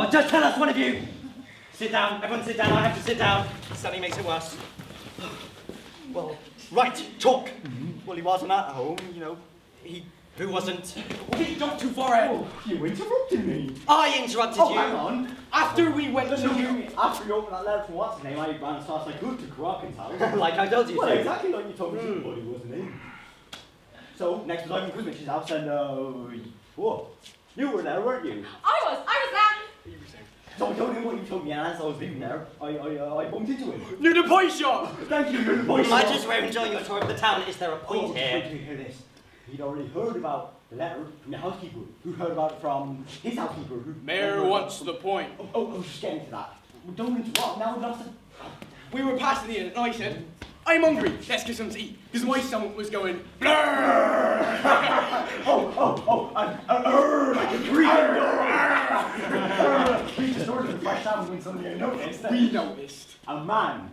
Oh, just tell us, one of you! Sit down, everyone sit down, I have to sit down. Suddenly makes it worse. Well, right, talk. Well, he wasn't at home, you know. Who wasn't? We jumped too far ahead. Oh, you interrupted me. I interrupted you. Hang on. After we went After to... you opened that letter from what's his name, I ran as fast as I could to Crockett's house. Like I told you Well, to. exactly like you told me to, but he wasn't in. So, next was Ivan Kuzmich's house and, whoa. You were there, weren't you? I was there. So I told him what you told me, and as I was leaving there, I bumped into him. Near the pie shop! Thank you, you're the boy. I just were enjoying your tour of the town. Is there a point Wait here? till you hear this. He'd already heard about the letter from the housekeeper, who heard about it from his housekeeper, who... Mayor, what's the point? Oh, just getting to that. Don't interrupt, now we've lost it. We were passing the inn and I said, I'm hungry, let's get some to eat. Because my stomach was going blur. Like a tree. We just ordered the fresh salmon when suddenly I noticed. We noticed. A man.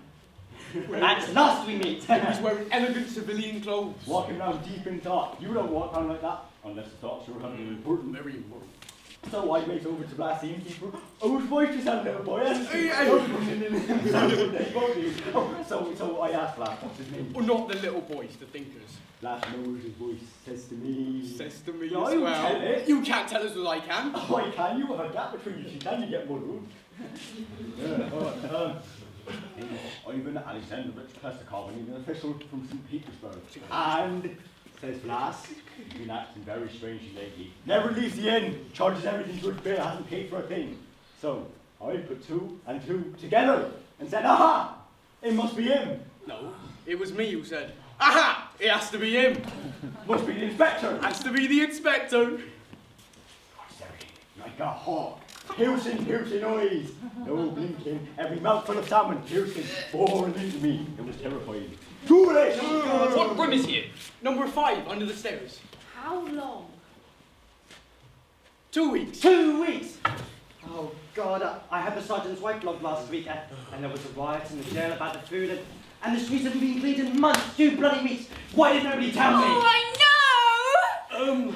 At last we meet. He was wearing elegant civilian clothes. Walking around deep in thought. You don't walk around like that unless the thoughts are something important. Very important. So I went over to blast the innkeeper. Oh, his voice just had a little boy. So I asked Blast, what's his name? Oh, not the little boys, the thinkers. Blast knows his voice says to me. Says to me No, as you well. tell it. You can't tell us what I can. Oh, I can. You have a gap between you two. Then you get muddled. Ivan Alexandrovich Pestakov, an official from St. Petersburg. And, says Blas, been acting very strangely lately. Never leaves the inn, charges everything to his bill, hasn't paid for a thing. So, I put 2 and 2 together and said, aha! It must be him. No, it was me who said, aha! It has to be him. Must be the inspector. Has to be the inspector. Like a hawk. Piercing eyes. No blinking. Every mouthful of salmon piercing, boring into me. It was terrifying. Too late! What room is he in? Number 5, under the stairs. How long? 2 weeks. 2 weeks! Oh God, I had the sergeant's wife blogged last week, and there was a riot in the jail about the food, and the streets haven't been cleaned in months, 2 bloody weeks. Why did nobody tell me? Oh, I know!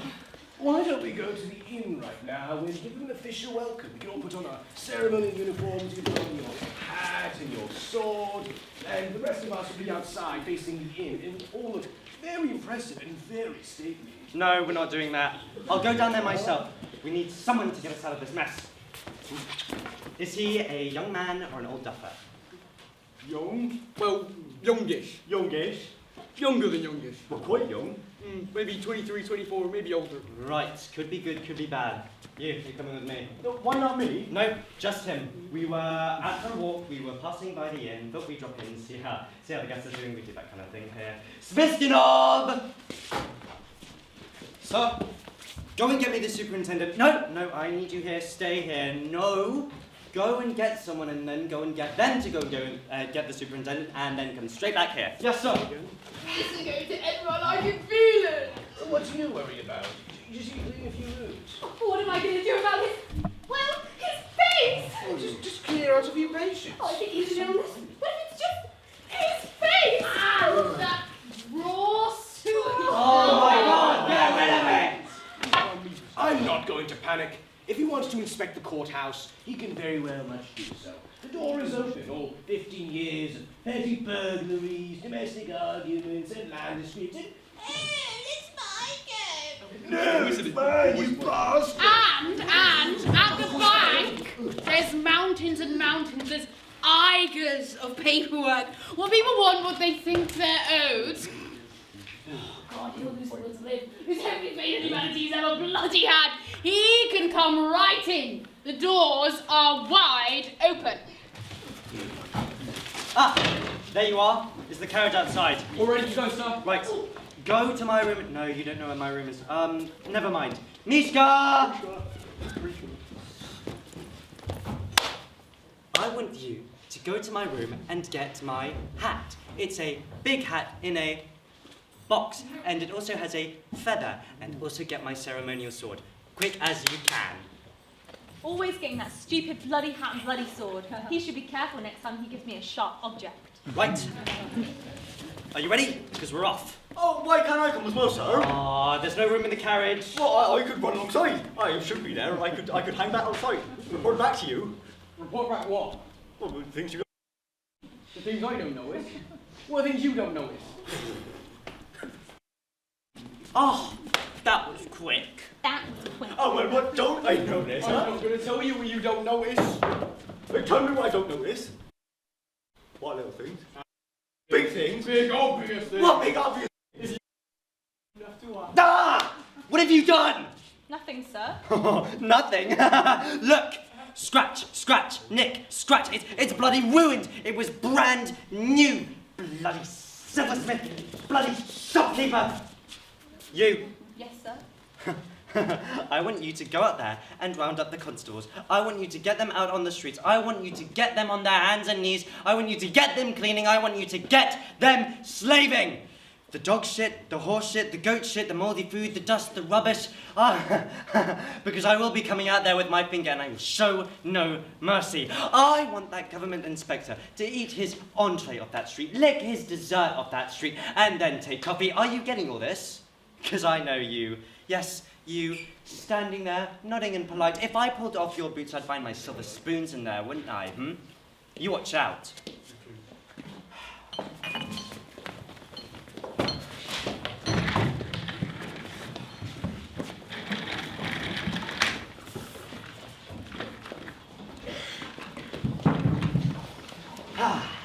Why don't we go to the inn right now and give them an official welcome? We can all put on our ceremonial uniforms, you put on your hat and your sword, and the rest of us will be outside facing the inn, and all look very impressive and very stately. No, we're not doing that. I'll go down there myself. We need someone to get us out of this mess. Is he a young man or an old duffer? Young? Well, youngish. Youngish. Younger than youngish. Well, quite young. Maybe 23, 24, maybe older. Right, could be good, could be bad. You're coming with me. No, why not me? No, just him. We were out for a walk, we were passing by the inn, thought we'd drop in, see how the guests are doing, we do that kind of thing here. Smiskinov! So, go and get me the superintendent. No, I need you here, stay here. No, go and get someone and then go and get them to go and get the superintendent and then come straight back here. Yes, sir. Listen, go to everyone, I can feel it! So what's you worried about? You just clean a few rooms. What am I going to do about his... well, his face! Oh, just clear out a few patients. Oh, I think he's an illness. What if it's just his face? Ah, that raw suit! Oh my God, get rid of it! I'm not going to panic. If he wants to inspect the courthouse, he can very well much do so. The door is open. All 15 years of petty burglaries, domestic arguments, and land disputes. It's my game! No, it's mine, you bastard! And at the back, there's mountains and mountains, there's acres of paperwork. What people want, what they think they're owed. Oh, God, he'll lose the will to live. Whose every faith in humanity's ever bloody had. He can come right in. The doors are wide open. Ah, there you are. Is the carriage outside? All ready to go, sir? Right, go to my room. No, you don't know where my room is. Never mind. Mishka! I want you to go to my room and get my hat. It's a big hat in a box, and it also has a feather, and also get my ceremonial sword. Quick as you can. Always getting that stupid bloody hat and bloody sword. He should be careful next time he gives me a sharp object. Right. Are you ready? Because we're off. Oh, why can't I come as well, sir? Ah, there's no room in the carriage. Well, I could run alongside. I should be there. I could hang back outside. Report back to you. Report back what? Well, the things you The things I don't notice. What are things you don't notice? Oh, that was quick. That was quick. Oh, well, what don't I notice, I'm huh? not going to tell you what you don't notice. Tell me what I don't notice. What little things? Big things? Big obvious things. What big obvious? You have to Ah! What have you done? Nothing, sir. Nothing. Look. Scratch, scratch, nick, scratch. It's bloody ruined. It was brand new. Bloody silversmith. Bloody shopkeeper. You. Yes, sir. I want you to go out there and round up the constables. I want you to get them out on the streets. I want you to get them on their hands and knees. I want you to get them cleaning. I want you to get them slaving. The dog shit, the horse shit, the goat shit, the mouldy food, the dust, the rubbish. Because I will be coming out there with my finger and I will show no mercy. I want that government inspector to eat his entree off that street, lick his dessert off that street, and then take coffee. Are you getting all this? Because I know you. Yes, you, standing there, nodding and polite. If I pulled off your boots, I'd find my silver spoons in there, wouldn't I, You watch out.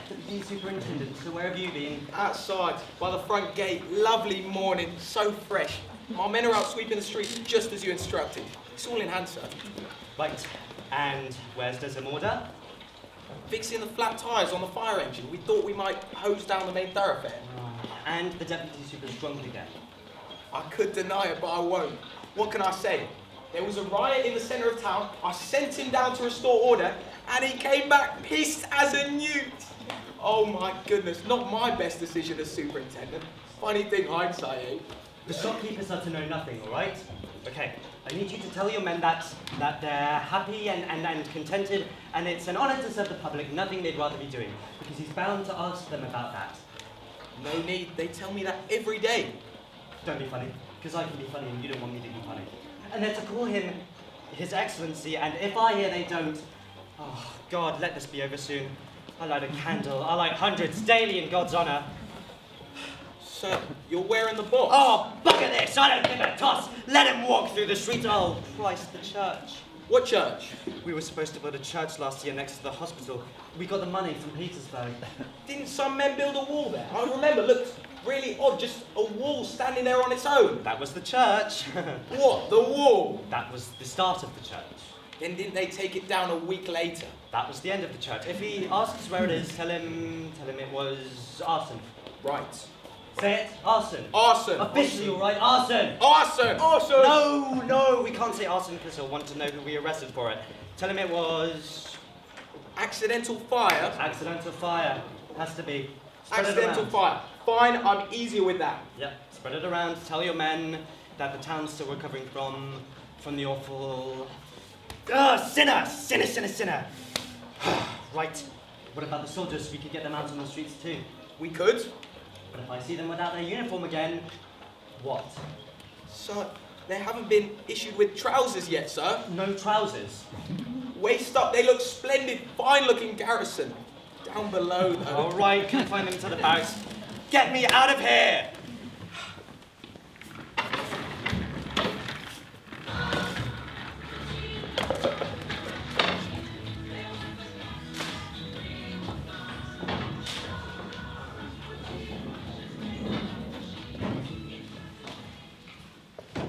Deputy Superintendent, so where have you been? Outside, by the front gate. Lovely morning, so fresh. My men are out sweeping the streets just as you instructed. It's all in hand, sir. Right, and where's Desamorda? Fixing the flat tyres on the fire engine. We thought we might hose down the main thoroughfare. And the Deputy Super's drunk again. I could deny it, but I won't. What can I say? There was a riot in the centre of town. I sent him down to restore order, and he came back pissed as a newt. Oh my goodness, not my best decision as superintendent. Funny thing, hindsight, eh? The shopkeepers are to know nothing, all right? Okay, I need you to tell your men that they're happy and contented, and it's an honour to serve the public, nothing they'd rather be doing, because he's bound to ask them about that. No need, they tell me that every day. Don't be funny, because I can be funny and you don't want me to be funny. And they're to call him His Excellency, and if I hear they don't, oh God, let this be over soon. I light a candle, I light hundreds daily in God's honour. Sir, you're wearing the box. Oh, bugger this! I don't give a toss! Let him walk through the streets! Oh, Christ, the church. What church? We were supposed to build a church last year next to the hospital. We got the money from Petersburg. Didn't some men build a wall there? I remember, looked really odd, just a wall standing there on its own. That was the church. What, the wall? That was the start of the church. Then didn't they take it down a week later? That was the end of the church. If he asks where it is, tell him it was arson. Right. Say it, arson. Arson. Officially, all right, arson. Arson. Arson. No, we can't say arson because he'll want to know who we arrested for it. Tell him it was... Accidental fire. Accidental fire. Has to be. Spread it Accidental around. fire. Fine, I'm easier with that. Yep, spread it around. Tell your men that the town's still recovering from the awful... Sinner. Right. What about the soldiers? We could get them out on the streets too. We could. But if I see them without their uniform again, what? Sir, they haven't been issued with trousers yet, sir. No trousers. Waist up, they look splendid, fine looking garrison. Down below, though. All right, confine them to the barracks. Get me out of here!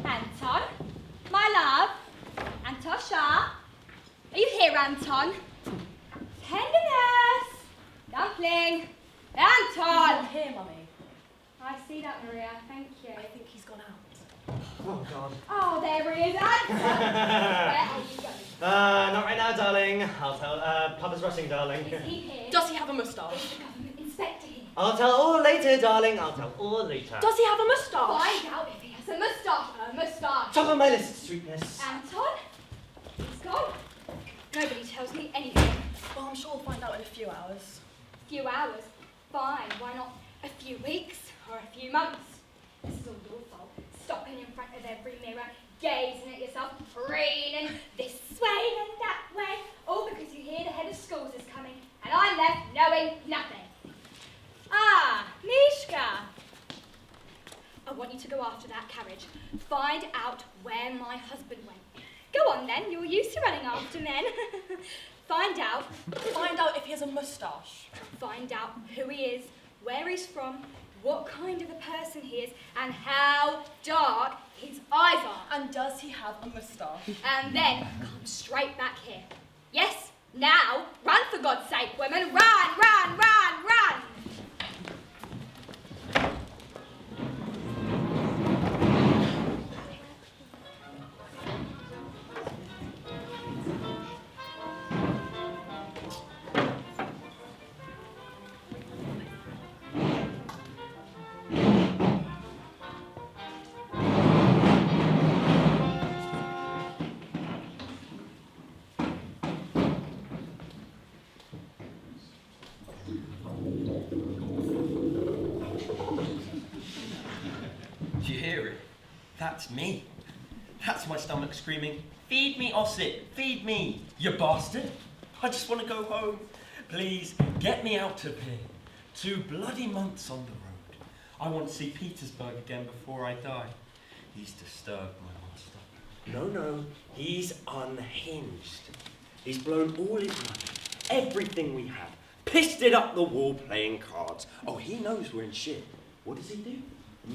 Anton, my love. Antosha. Are you here, Anton? Tenderness. Dumpling. Anton. I'm here, Mummy. I see that, Maria. Thank you. I think he's gone out. Oh, God. Oh, there he is, Anton. Where are you going? Not right now, darling. I'll tell, Papa's rushing, darling. Is he here? Does he have a moustache? Is the government inspector here? I'll tell all later, darling. I'll tell all later. Does he have a moustache? Find out if he has a moustache. A moustache. Top of my list, sweetness. Anton? He's gone. Nobody tells me anything. Well, I'm sure we'll find out in a few hours. Few hours. Fine. Why not a few weeks or a few months. This is all your fault. Stopping in front of every mirror, gazing at yourself, preening this way and that way, all because you hear the head of schools is coming, and I'm left knowing nothing. Ah, Mishka! I want you to go after that carriage. Find out where my husband went. Go on then, you're used to running after men. Find out if he has a moustache. Find out who he is, where he's from, what kind of a person he is, and how dark his eyes are. And does he have a moustache? And then come straight back here. Yes, now, run for God's sake, women, run, run, run, run! Do you hear it? That's me. That's my stomach screaming, feed me, Ossip, feed me, you bastard. I just want to go home. Please, get me out of here. 2 bloody months on the road. I want to see Petersburg again before I die. He's disturbed, my master. No, he's unhinged. He's blown all his money, everything we have, pissed it up the wall playing cards. Oh, he knows we're in shit. What does he do?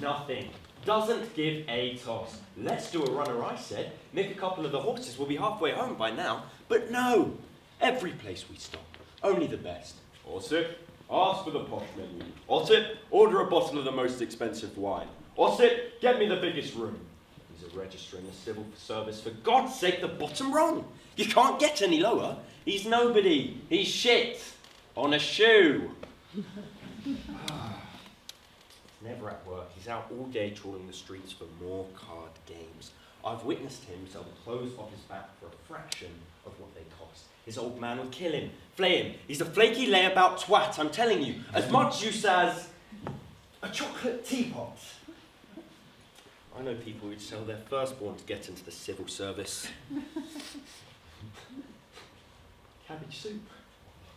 Nothing. Doesn't give a toss. Let's do a runner, I said. Nick a couple of the horses, we'll be halfway home by now. But no, every place we stop, only the best. Ossip, ask for the posh menu. Ossip, order a bottle of the most expensive wine. Ossip, get me the biggest room. He's a registrar in the civil service. For God's sake, the bottom rung. You can't get any lower. He's nobody. He's shit. On a shoe. Never at work. He's out all day trawling the streets for more card games. I've witnessed him sell the clothes off his back for a fraction of what they cost. His old man would kill him, flay him. He's a flaky layabout twat, I'm telling you. As much use as a chocolate teapot. I know people who'd sell their firstborn to get into the civil service. Cabbage soup.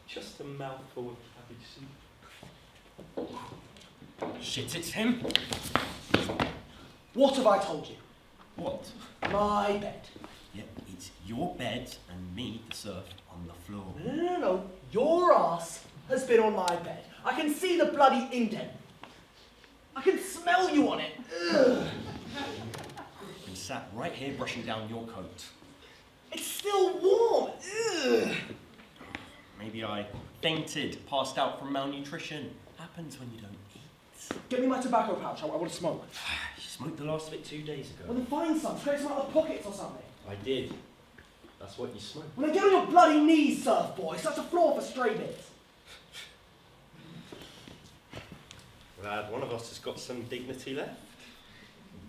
Just a mouthful of cabbage soup. Shit, it's him. What have I told you? What? My bed. Yeah, it's your bed and me, the serf, on the floor. No. Your ass has been on my bed. I can see the bloody indent. I can smell you on it. Ugh. And sat right here brushing down your coat. It's still warm. Ugh. Maybe I fainted, passed out from malnutrition. Happens when you don't eat. Get me my tobacco pouch. I want to smoke. You smoked the last of it 2 days Well, ago. then find some. Scrape some out of the pockets or something. I did. That's what you smoked. Well, then get on your bloody knees, surf boy. Such a floor for stray bits. Glad one of us has got some dignity left.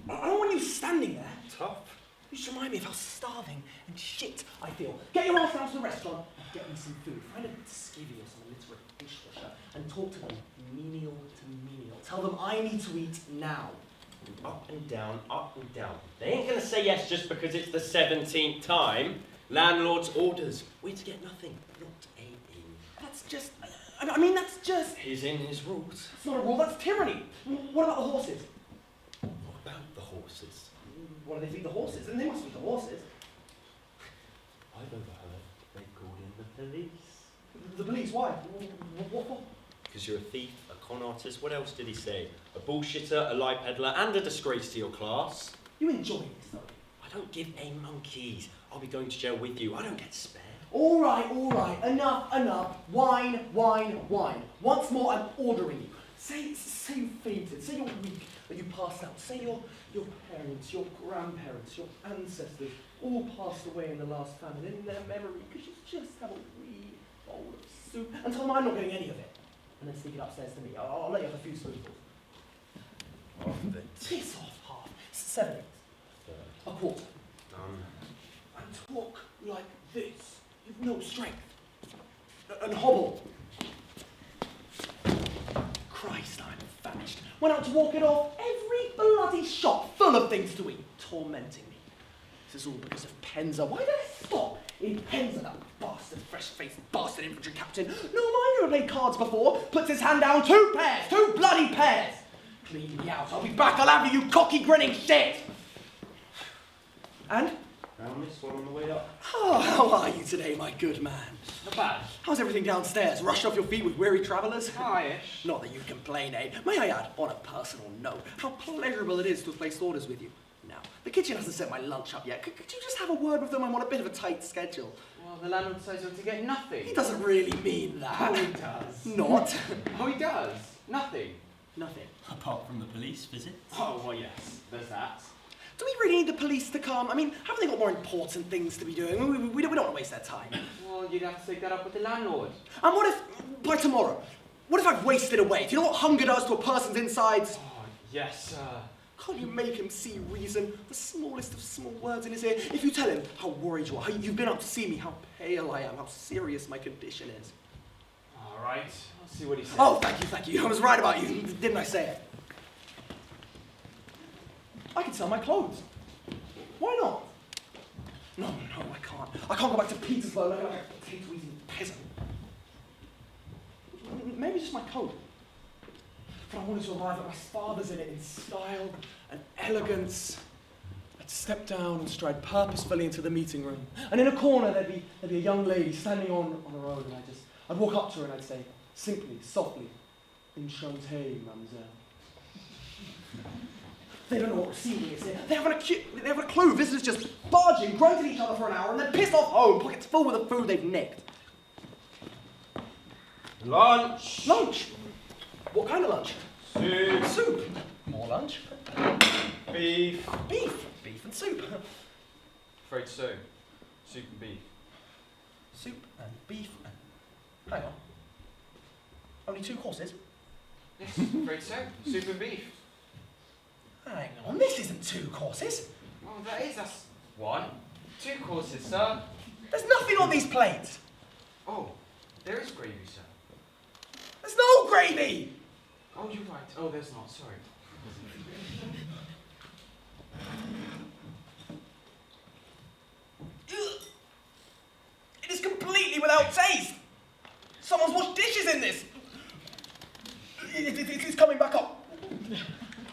I don't want you standing there. Tough. You just remind me of how starving and shit I feel. Get your ass down to the restaurant and get me some food. Find a skivvy or some illiterate dishwasher and talk to them menial to menial. Tell them I need to eat now. Up and down, up and down. They ain't gonna say yes just because it's the 17th time. Landlord's orders. We're to get nothing, not a in. That's just... I mean, that's just... His in, his rules. It's not a rule, that's tyranny. What about the horses? What about the horses? What do they feed the horses? And they must feed the horses. I've overheard they called in the police. The police, why? What for? Because you're a thief, a con artist, what else did he say? A bullshitter, a lie peddler, and a disgrace to your class. You enjoying this, though? I don't give a monkey's. I'll be going to jail with you. I don't get spared. All right. Enough. Wine. Once more, I'm ordering you. Say you fainted. Say you're weak, that you passed out. Say your parents, your grandparents, your ancestors all passed away in the last famine. In their memory, because you just have a wee bowl of soup. And tell them I'm not getting any of it. And then sneak it upstairs to me. I'll let you have a few spoonfuls. Of it. Piss off, half. 7 eggs. A quarter. Done. And talk like this. You've no strength. And hobble. Christ, I'm Vanished. Went out to walk it off. Every bloody shop full of things to eat. Tormenting me. This is all because of Penza. Why did I stop in Penza, that bastard, fresh-faced bastard infantry captain? No, I never played cards before. Puts his hand down, 2 pairs, 2 bloody pairs. Clean me out. I'll be back. I'll have you cocky grinning shit. And? Found this one on the way up. Oh, how are you today, my good man? Not bad. How's everything downstairs? Rushed off your feet with weary travellers? Hi-ish. Not that you complain, eh? May I add, on a personal note, how pleasurable it is to have placed orders with you. Now, the kitchen hasn't sent my lunch up yet. Could you just have a word with them? I'm on a bit of a tight schedule. Well, the landlord says we're to get nothing. He doesn't really mean that. Oh, he does. Not. Oh, he does. Nothing. Nothing. Apart from the police visit. Oh, well, yes. There's that. Do we really need the police to come? I mean, haven't they got more important things to be doing? We don't want to waste their time. Well, you'd have to take that up with the landlord. And what if, by tomorrow, what if I've wasted away? Do you know what hunger does to a person's insides? Oh, yes, sir. Can't you make him see reason? The smallest of small words in his ear. If you tell him how worried you are, how you've been up to see me, how pale I am, how serious my condition is. All right. I'll see what he says. Oh, thank you. I was right about you, didn't I say it? I can sell my clothes. Why not? No, I can't. I can't go back to Petersburg like a potato-eating peasant. Maybe just my coat. But I wanted to arrive at my father's in it in style and elegance. I'd step down and stride purposefully into the meeting room. And in a corner there'd be a young lady standing on her own, and I'd walk up to her and I'd say, simply, softly, "Enchanté, mademoiselle." They don't know what receiving is. They haven't a clue. Visitors just barging, grunting at each other for an hour, and then pissed off home, pockets full with the food they've nicked. Lunch. Lunch? What kind of lunch? Soup. Soup. More lunch. Beef. Beef. Beef and soup. Afraid so. Soup and beef. Soup and beef and... Hang on. Only 2 courses? Yes, afraid so. Soup and beef. Hang on, this isn't 2 courses. Oh, that's 1. 2 courses, sir. There's nothing on these plates. Oh, there is gravy, sir. There's no gravy. Oh, you're right. Oh, there's not. Sorry. It is completely without taste. Someone's washed dishes in this. It's coming back up.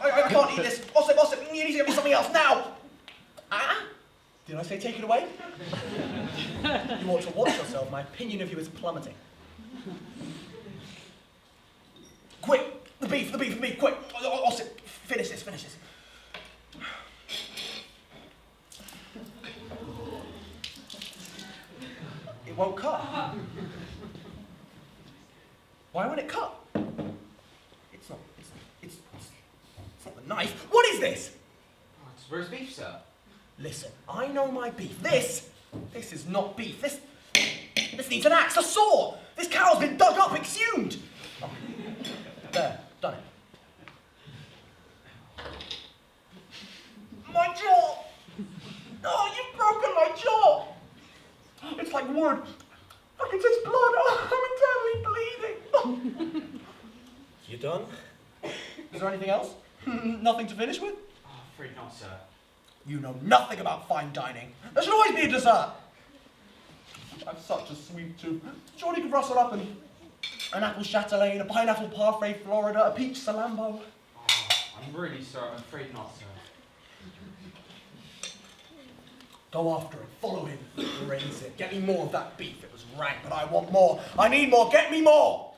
I can't eat this. Ossip, you need to get me something else now. Ah? Did I say take it away? You ought to watch yourself. My opinion of you is plummeting. Quick! The beef, quick! Ossip, finish this. It won't cut. Why won't it cut? It's not the knife. What is this? Oh, it's roast beef, sir. Listen, I know my beef. This is not beef. This needs an axe, a saw. This cow's been dug up, exhumed. Oh. There, done it. My jaw. Oh, you've broken my jaw. It's like wood. I can taste blood. Oh, I'm internally bleeding. You done? Is there anything else? Nothing to finish with? Oh, afraid not, sir. You know nothing about fine dining. There should always be a dessert. I've such a sweet tooth. Surely you could rustle up an apple chatelaine, a pineapple parfait Florida, a peach salambo. Oh, I'm really sorry. I'm afraid not, sir. Go after it. Follow him. Raise it. Get me more of that beef. It was rank, but I want more. I need more. Get me more.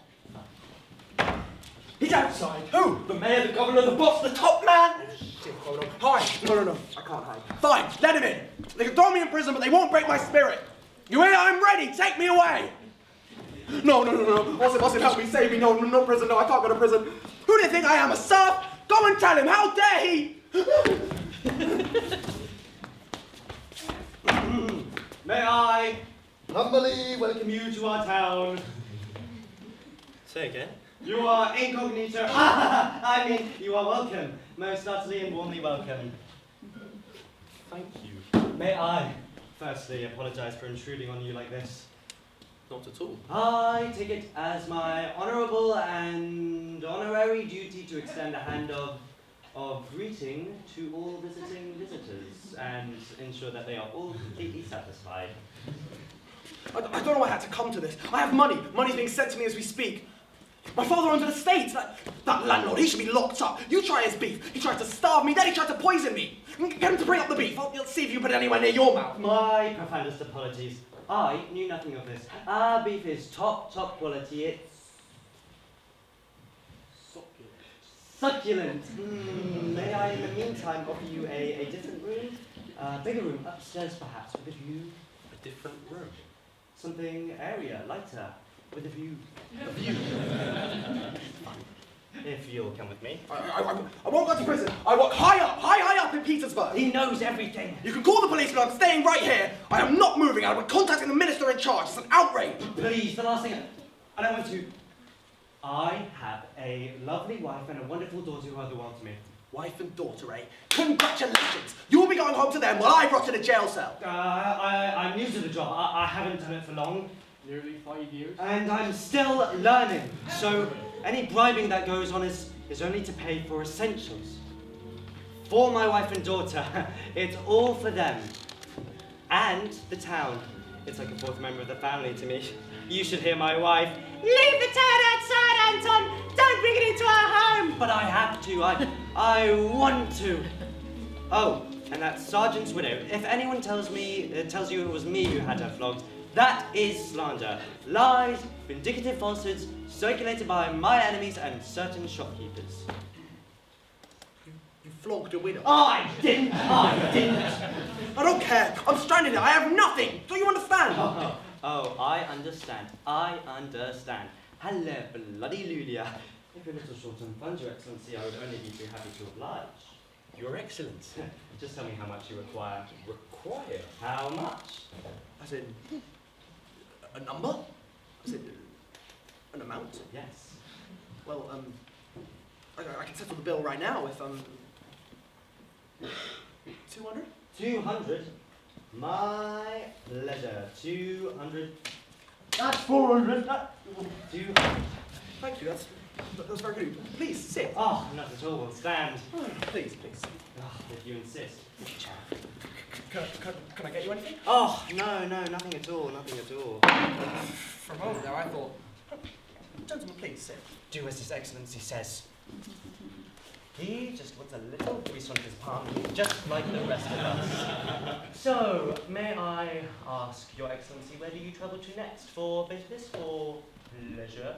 He's outside. Who? The mayor, the governor, the boss, the top man! Shit, hold on. Hide. No. I can't hide. Fine. Let him in. They can throw me in prison, but they won't break my spirit. You hear? I'm ready. Take me away. No. Ossip, help me. Save me. No prison. No, I can't go to prison. Who do you think I am? A serf? Go and tell him. How dare he? May I humbly welcome you to our town? Say again? You are incognito. I mean, you are welcome. Most utterly and warmly welcome. Thank you. May I, firstly, apologize for intruding on you like this? Not at all. I take it as my honourable and honorary duty to extend a hand of greeting to all visiting visitors and ensure that they are all completely satisfied. I don't know why I had to come to this. I have money. Money's being sent to me as we speak. My father owns an estate. That landlord, he should be locked up. You try his beef. He tried to starve me, then he tried to poison me. Get him to bring up the beef. You'll see if you put it anywhere near your mouth. My profoundest apologies. I knew nothing of this. Our beef is top quality. It's succulent. May I, in the meantime, offer you a different room? Bigger room, upstairs perhaps, with a view. A different room. Something airier, lighter, with a view. A view. If you'll come with me. I won't go to prison. I work high up in Petersburg. He knows everything. You can call the police, but I'm staying right here. I am not moving. I will be contacting the minister in charge. It's an outrage. Please, the last thing. I don't want to. I have a lovely wife and a wonderful daughter who are the world to me. Wife and daughter, eh? Congratulations. You will be going home to them while I rot in a jail cell. I'm new to the job. I haven't done it for long. Nearly 5 years. And I'm still learning. So any bribing that goes on is only to pay for essentials. For my wife and daughter, it's all for them. And the town. It's like a fourth member of the family to me. You should hear my wife. Leave the town outside, Anton! Don't bring it into our home! But I have to. I want to. Oh, and that sergeant's widow. If anyone tells you it was me who had her flogged, that is slander. Lies, vindicative falsehoods, circulated by my enemies and certain shopkeepers. You flogged a widow. I didn't. I don't care. I'm stranded here. I have nothing. Don't you understand? Oh, I understand. Hello, bloody Lulia. If you're a little short on funds, Your Excellency, I would only be too happy to oblige. Your Excellency. Just tell me how much you require. Require? How much? As in, a number? As in, an amount? Yes. Well, I can settle the bill right now if, 200? 200? My pleasure. 200. That's 400. 200. Thank you, that's very good. Please, sit. Oh, not at all. We'll stand. Please. Oh, if you insist. Can I get you anything? Oh, no, nothing at all. For a moment there, I thought, gentlemen, please, sit. Do as His Excellency says. He just wants a little grease on his palm, just like the rest of us. So, may I ask, Your Excellency, where do you travel to next? For business or pleasure?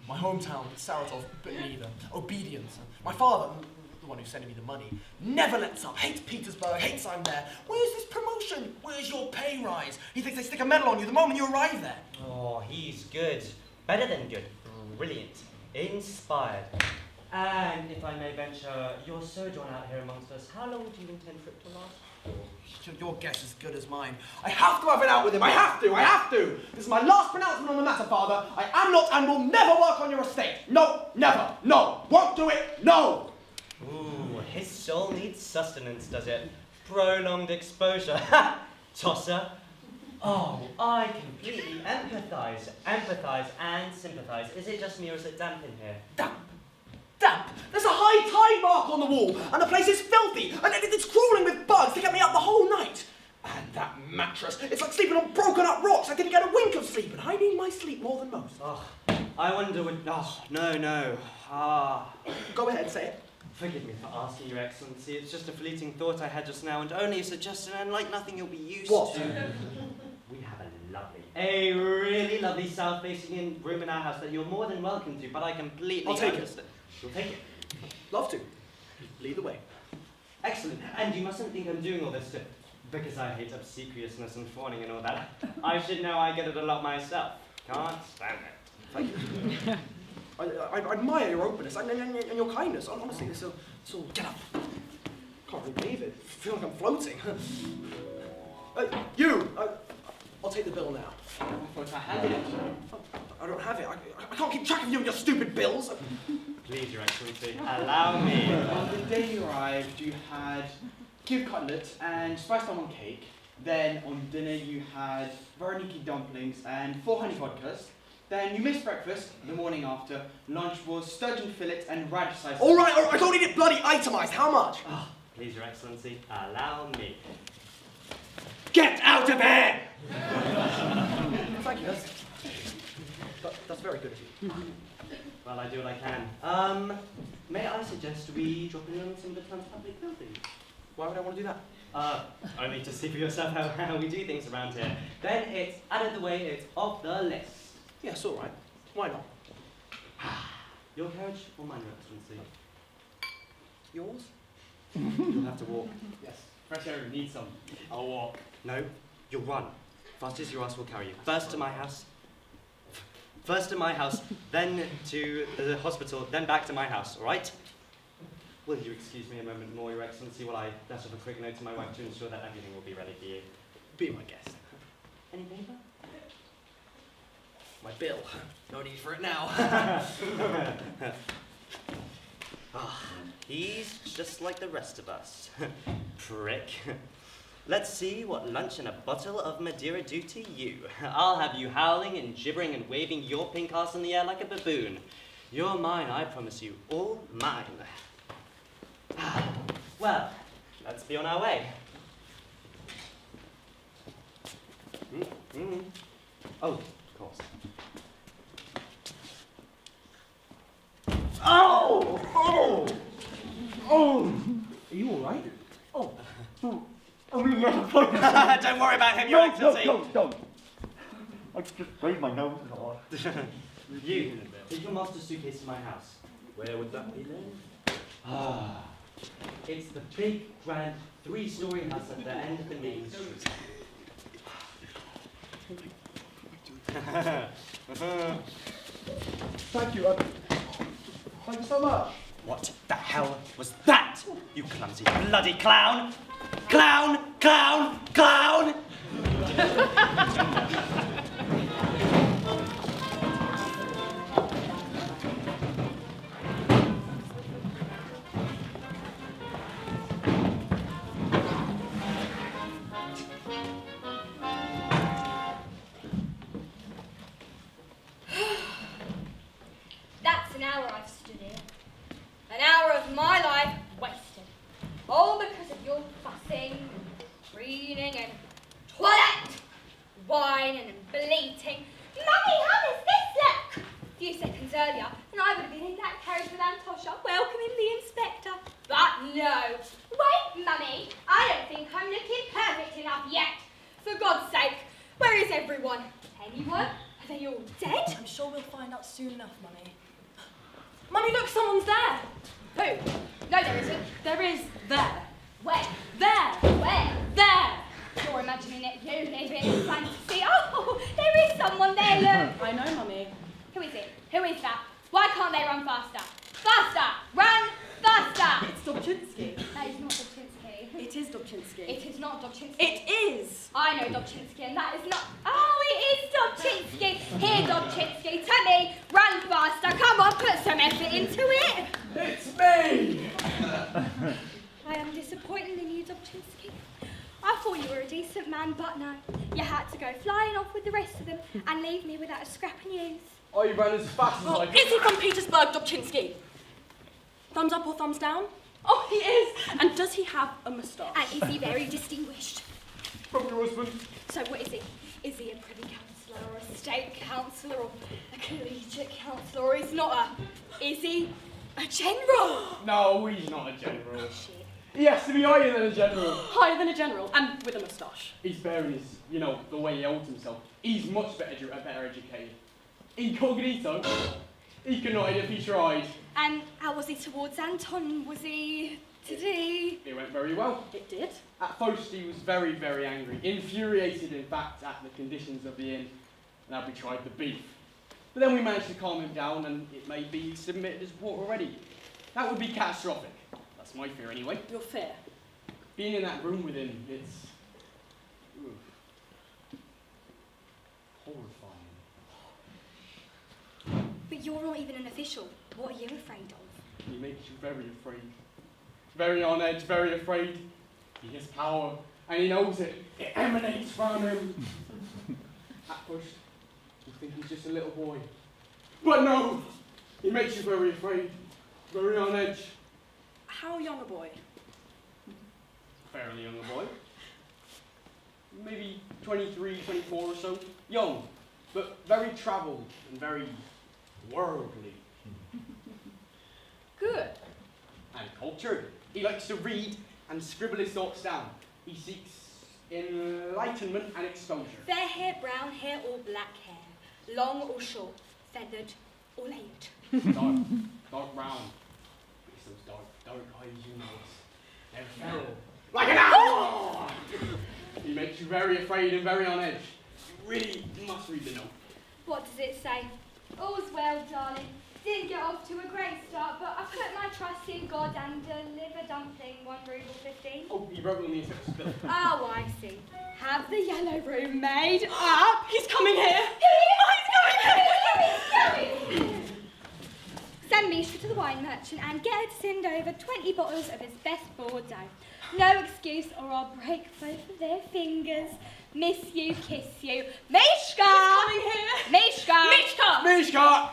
My hometown, Saratov, but neither. Obedience. My father, the one who's sending me the money, never lets up. Hates Petersburg, hates I'm there. Where's this promotion? Where's your pay rise? He thinks they stick a medal on you the moment you arrive there. Oh, he's good. Better than good. Brilliant. Inspired. And if I may venture, you're so drawn out here amongst us, how long do you intend for it to last? Your guess is as good as mine. I have to have it out with him. I have to. This is my last pronouncement on the matter, Father. I am not and will never work on your estate. No, never. No. Won't do it. No. Ooh, his soul needs sustenance, does it? Prolonged exposure. Ha! Tosser. Oh, I completely empathize and sympathize. Is it just me or is it damp in here? Damp. There's a high tide mark on the wall, and the place is filthy, and it's crawling with bugs to get me up the whole night. And that mattress, it's like sleeping on broken up rocks. I didn't get a wink of sleep, and I need my sleep more than most. Oh, I wonder would. Oh, no. Go ahead, say it. Forgive me for asking, Your Excellency. It's just a fleeting thought I had just now, and only a suggestion, and like nothing you'll be used What? to. We have a really lovely south-facing room in our house that you're more than welcome to, but I completely I'll take understand. You'll take it. Love to. Lead the way. Excellent. And you mustn't think I'm doing all this because I hate obsequiousness and fawning and all that. I should know I get it a lot myself. Can't stand it. Thank you. I admire your openness and your kindness. Honestly, it's all... Get up. Can't really believe it. I feel like I'm floating. I'll take the bill now. I thought I had it. I don't have it. I can't keep track of you and your stupid bills. Please, Your Excellency, allow me. On the day you arrived, you had cube cutlet and spiced almond cake, Then on dinner you had Veroniki dumplings and 4 honey vodkas. Then you missed breakfast the morning after. Lunch was sturgeon fillet and radish slices. All right, I don't need it bloody itemised. How much? Oh, please, Your Excellency, allow me. Get out of here! Thank you, that's very good of you. Well, I do what I can. May I suggest we drop in on some of the town's public buildings? Why would I want to do that? Only to see for yourself how we do things around here. Then it's out of the way, it's off the list. Yes, all right. Why not? Your carriage or mine, Your Excellency? Yours? You'll have to walk. Yes. Fresh air needs some. I'll walk. No, you'll run. Fast as your ass will carry you. First to my house, then to the hospital, then back to my house, all right? Will you excuse me a moment more, Your Excellency, while I dash off a quick note to my wife to ensure that everything will be ready for you? Be my guest. Any paper? My bill. No need for it now. He's just like the rest of us. Prick. Let's see what lunch and a bottle of Madeira do to you. I'll have you howling and gibbering and waving your pink ass in the air like a baboon. You're mine, I promise you. All mine. Well, let's be on our way. Oh, of course. Oh! Oh! Oh! Are you all right? Oh. I mean, yes, Don't worry about him, Your Excellency. don't. I just sprayed my nose and all. You, take your master's suitcase to my house. Where would that be then? It's the big, grand, 3-story house at the end of the main street. Thank you. Thank you so much. What the hell was that, you clumsy bloody clown? Clown! Clown! Clown! That's an hour I've stood here. An hour of my life wasted. All because of your fussing, preening, and toilet, whining and bleating. Mummy, how does this look? A few seconds earlier, and I would have been in that carriage with Antosha welcoming the inspector. But no. Wait, Mummy, I don't think I'm looking perfect enough yet. For God's sake, where is everyone? Anyone? Are they all dead? I'm sure we'll find out soon enough, Mummy. Mummy, look, someone's there. Who? No, there isn't. There is there. Where? There. Where? There. You're imagining it, you live in fantasy. Oh, there is someone there, look. I know, Mummy. Who is it? Who is that? Why can't they run faster? Faster! Run faster! It's Dobczynski. That is not Dobczynski. It is Dobczynski. It is not Dobczynski. It is. I know Dobczynski, and that is not. Oh, it is Dobczynski. Here, Dobczynski, to me. Run faster. Come on, put some effort into it. It's me! I am disappointed in you, Dobczynski. I thought you were a decent man, but no. You had to go flying off with the rest of them and leave me without a scrap of news. I ran as fast as Oh, I could. is he from Petersburg, Dobczynski? Thumbs up or thumbs down? Oh, he is. And does he have a moustache? And is he very distinguished? From your husband. So what is he? Is he a privy councillor or a state councillor or a collegiate councillor, or he's not a... Is he a general? No, he's not a general. Shit. He has to be higher than a general. Higher than a general and with a moustache. He's bearing his, the way he holds himself. He's much better educated. Incognito. He could not if he tried. And how was he towards Anton? Was he... Did he... It went very well. It did? At first he was very, very angry. Infuriated, in fact, at the conditions of the inn. And how we tried the beef. But then we managed to calm him down, and it may be submitted as brought already. That would be catastrophic. That's my fear anyway. Your fear? Being in that room with him, it's... oof, horrifying. But you're not even an official. What are you afraid of? He makes you very afraid. Very on edge, very afraid. He has power, And he knows it. It emanates from him. At first, you think he's just a little boy. But no! He makes you very afraid, very on edge. How young a boy? Fairly young a boy. Maybe 23, 24 or so. Young, but very travelled and very worldly. Good. And cultured. He likes to read and scribble his thoughts down. He seeks enlightenment and exposure. Fair hair, brown hair, or black hair. Long or short, feathered or layered. Dark brown. It's those dark eyes you know. They're feral. Like an owl! He makes you very afraid and very on edge. You really must read the note. What does it say? All's well, darling. Didn't get off to a great start, but I put my trust in God and deliver dumpling, 1 ruble 15. Oh, he wrote on the effects bill. Oh, I see. Have the yellow room made up. Up! He's coming here! He's coming! Send Misha to the wine merchant and get her to send over 20 bottles of his best Bordeaux. No excuse or I'll break both of their fingers. Miss you, kiss you. Mishka! He's coming here! Mishka! Mishka! Mishka!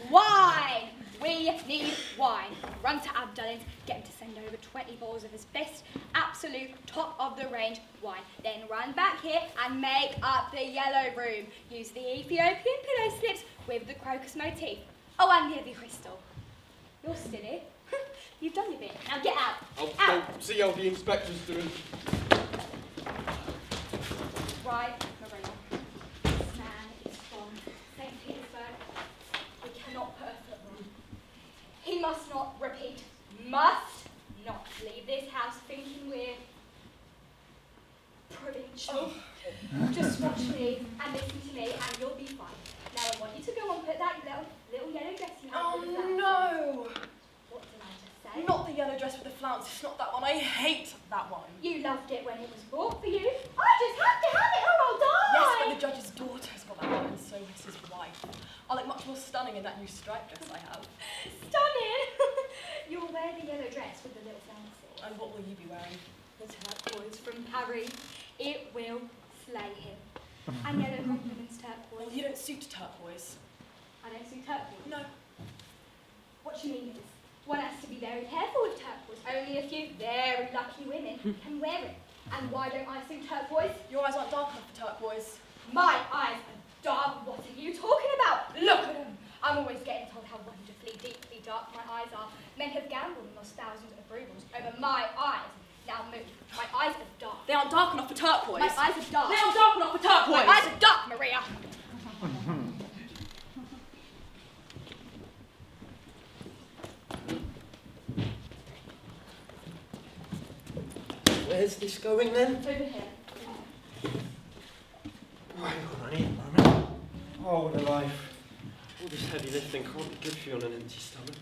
Wine! We need wine. Run to Abdallin's, get him to send over 20 bottles of his best, absolute, top-of-the-range wine. Then run back here and make up the yellow room. Use the Ethiopian pillow slips with the crocus motif. Oh, and the heavy crystal. You're silly. You've done your bit. Now get out. I'll go see how the inspector's doing. Right, Maria. This man is from St. Petersburg. We cannot put a foot wrong. He must not, repeat, must not leave this house thinking we're provincial. Just watch me and listen to me and you'll be fine. Now I want you to go and put that little yellow dress you have Oh with the flounces. no! What did I just say? Not the yellow dress with the flounces, it's not that one. I hate that one. You loved it when it was bought for you. I just have to have it or I'll die. Yes, but the judge's daughter's got that one, and so has his wife. I look much more stunning in that new striped dress I have. Stunning! You'll wear the yellow dress with the little flounces. And what will you be wearing? The turquoise from Paris. It will slay him. And yellow compliments turquoise. Well, you don't suit turquoise. I don't see turquoise. No. What you mean is, one has to be very careful with turquoise. Only a few very lucky women can wear it. And why don't I suit turquoise? Your eyes aren't dark enough for turquoise. My eyes are dark. What are you talking about? Look at them. I'm always getting told how wonderfully, deeply dark my eyes are. Men have gambled and lost thousands of rubles over my eyes. Now move. My eyes are dark. They aren't dark enough for turquoise. My eyes are dark. They aren't dark enough for turquoise. My eyes are dark, Maria. Where's this going then? Over here. Hang on, I need a moment. Oh, what a life. All this heavy lifting can't be good for you on an empty stomach.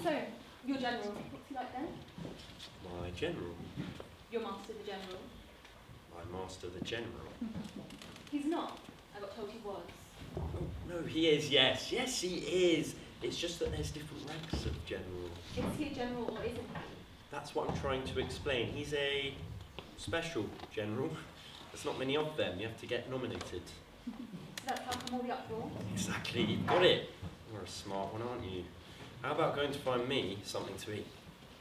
So, your general, what's he like then? My general. Your master, the general. My master, the general. He's not. I got told he was. Oh, no, he is, yes. Yes, he is. It's just that there's different ranks of general. Is he a general or isn't he? That's what I'm trying to explain. He's a special general. There's not many of them. You have to get nominated. So that's how come all the uproar? Exactly, you've got it. You're a smart one, aren't you? How about going to find me something to eat?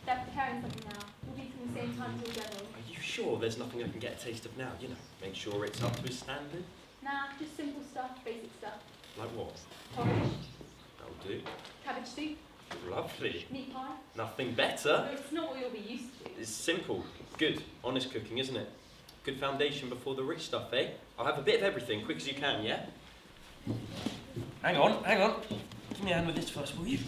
They're preparing something now. We'll be eating the same time as your general. Are you sure there's nothing I can get a taste of now? You know, make sure it's up to his standard. Nah, just simple stuff, basic stuff. Like what? Porridge, That'll do. cabbage soup, Lovely. meat pie. Nothing better. No, it's not what you'll be used to. It's simple. Good. Honest cooking, isn't it? Good foundation before the rich stuff, eh? I'll have a bit of everything, quick as you can, yeah? Hang on. Give me a hand with this first, will you?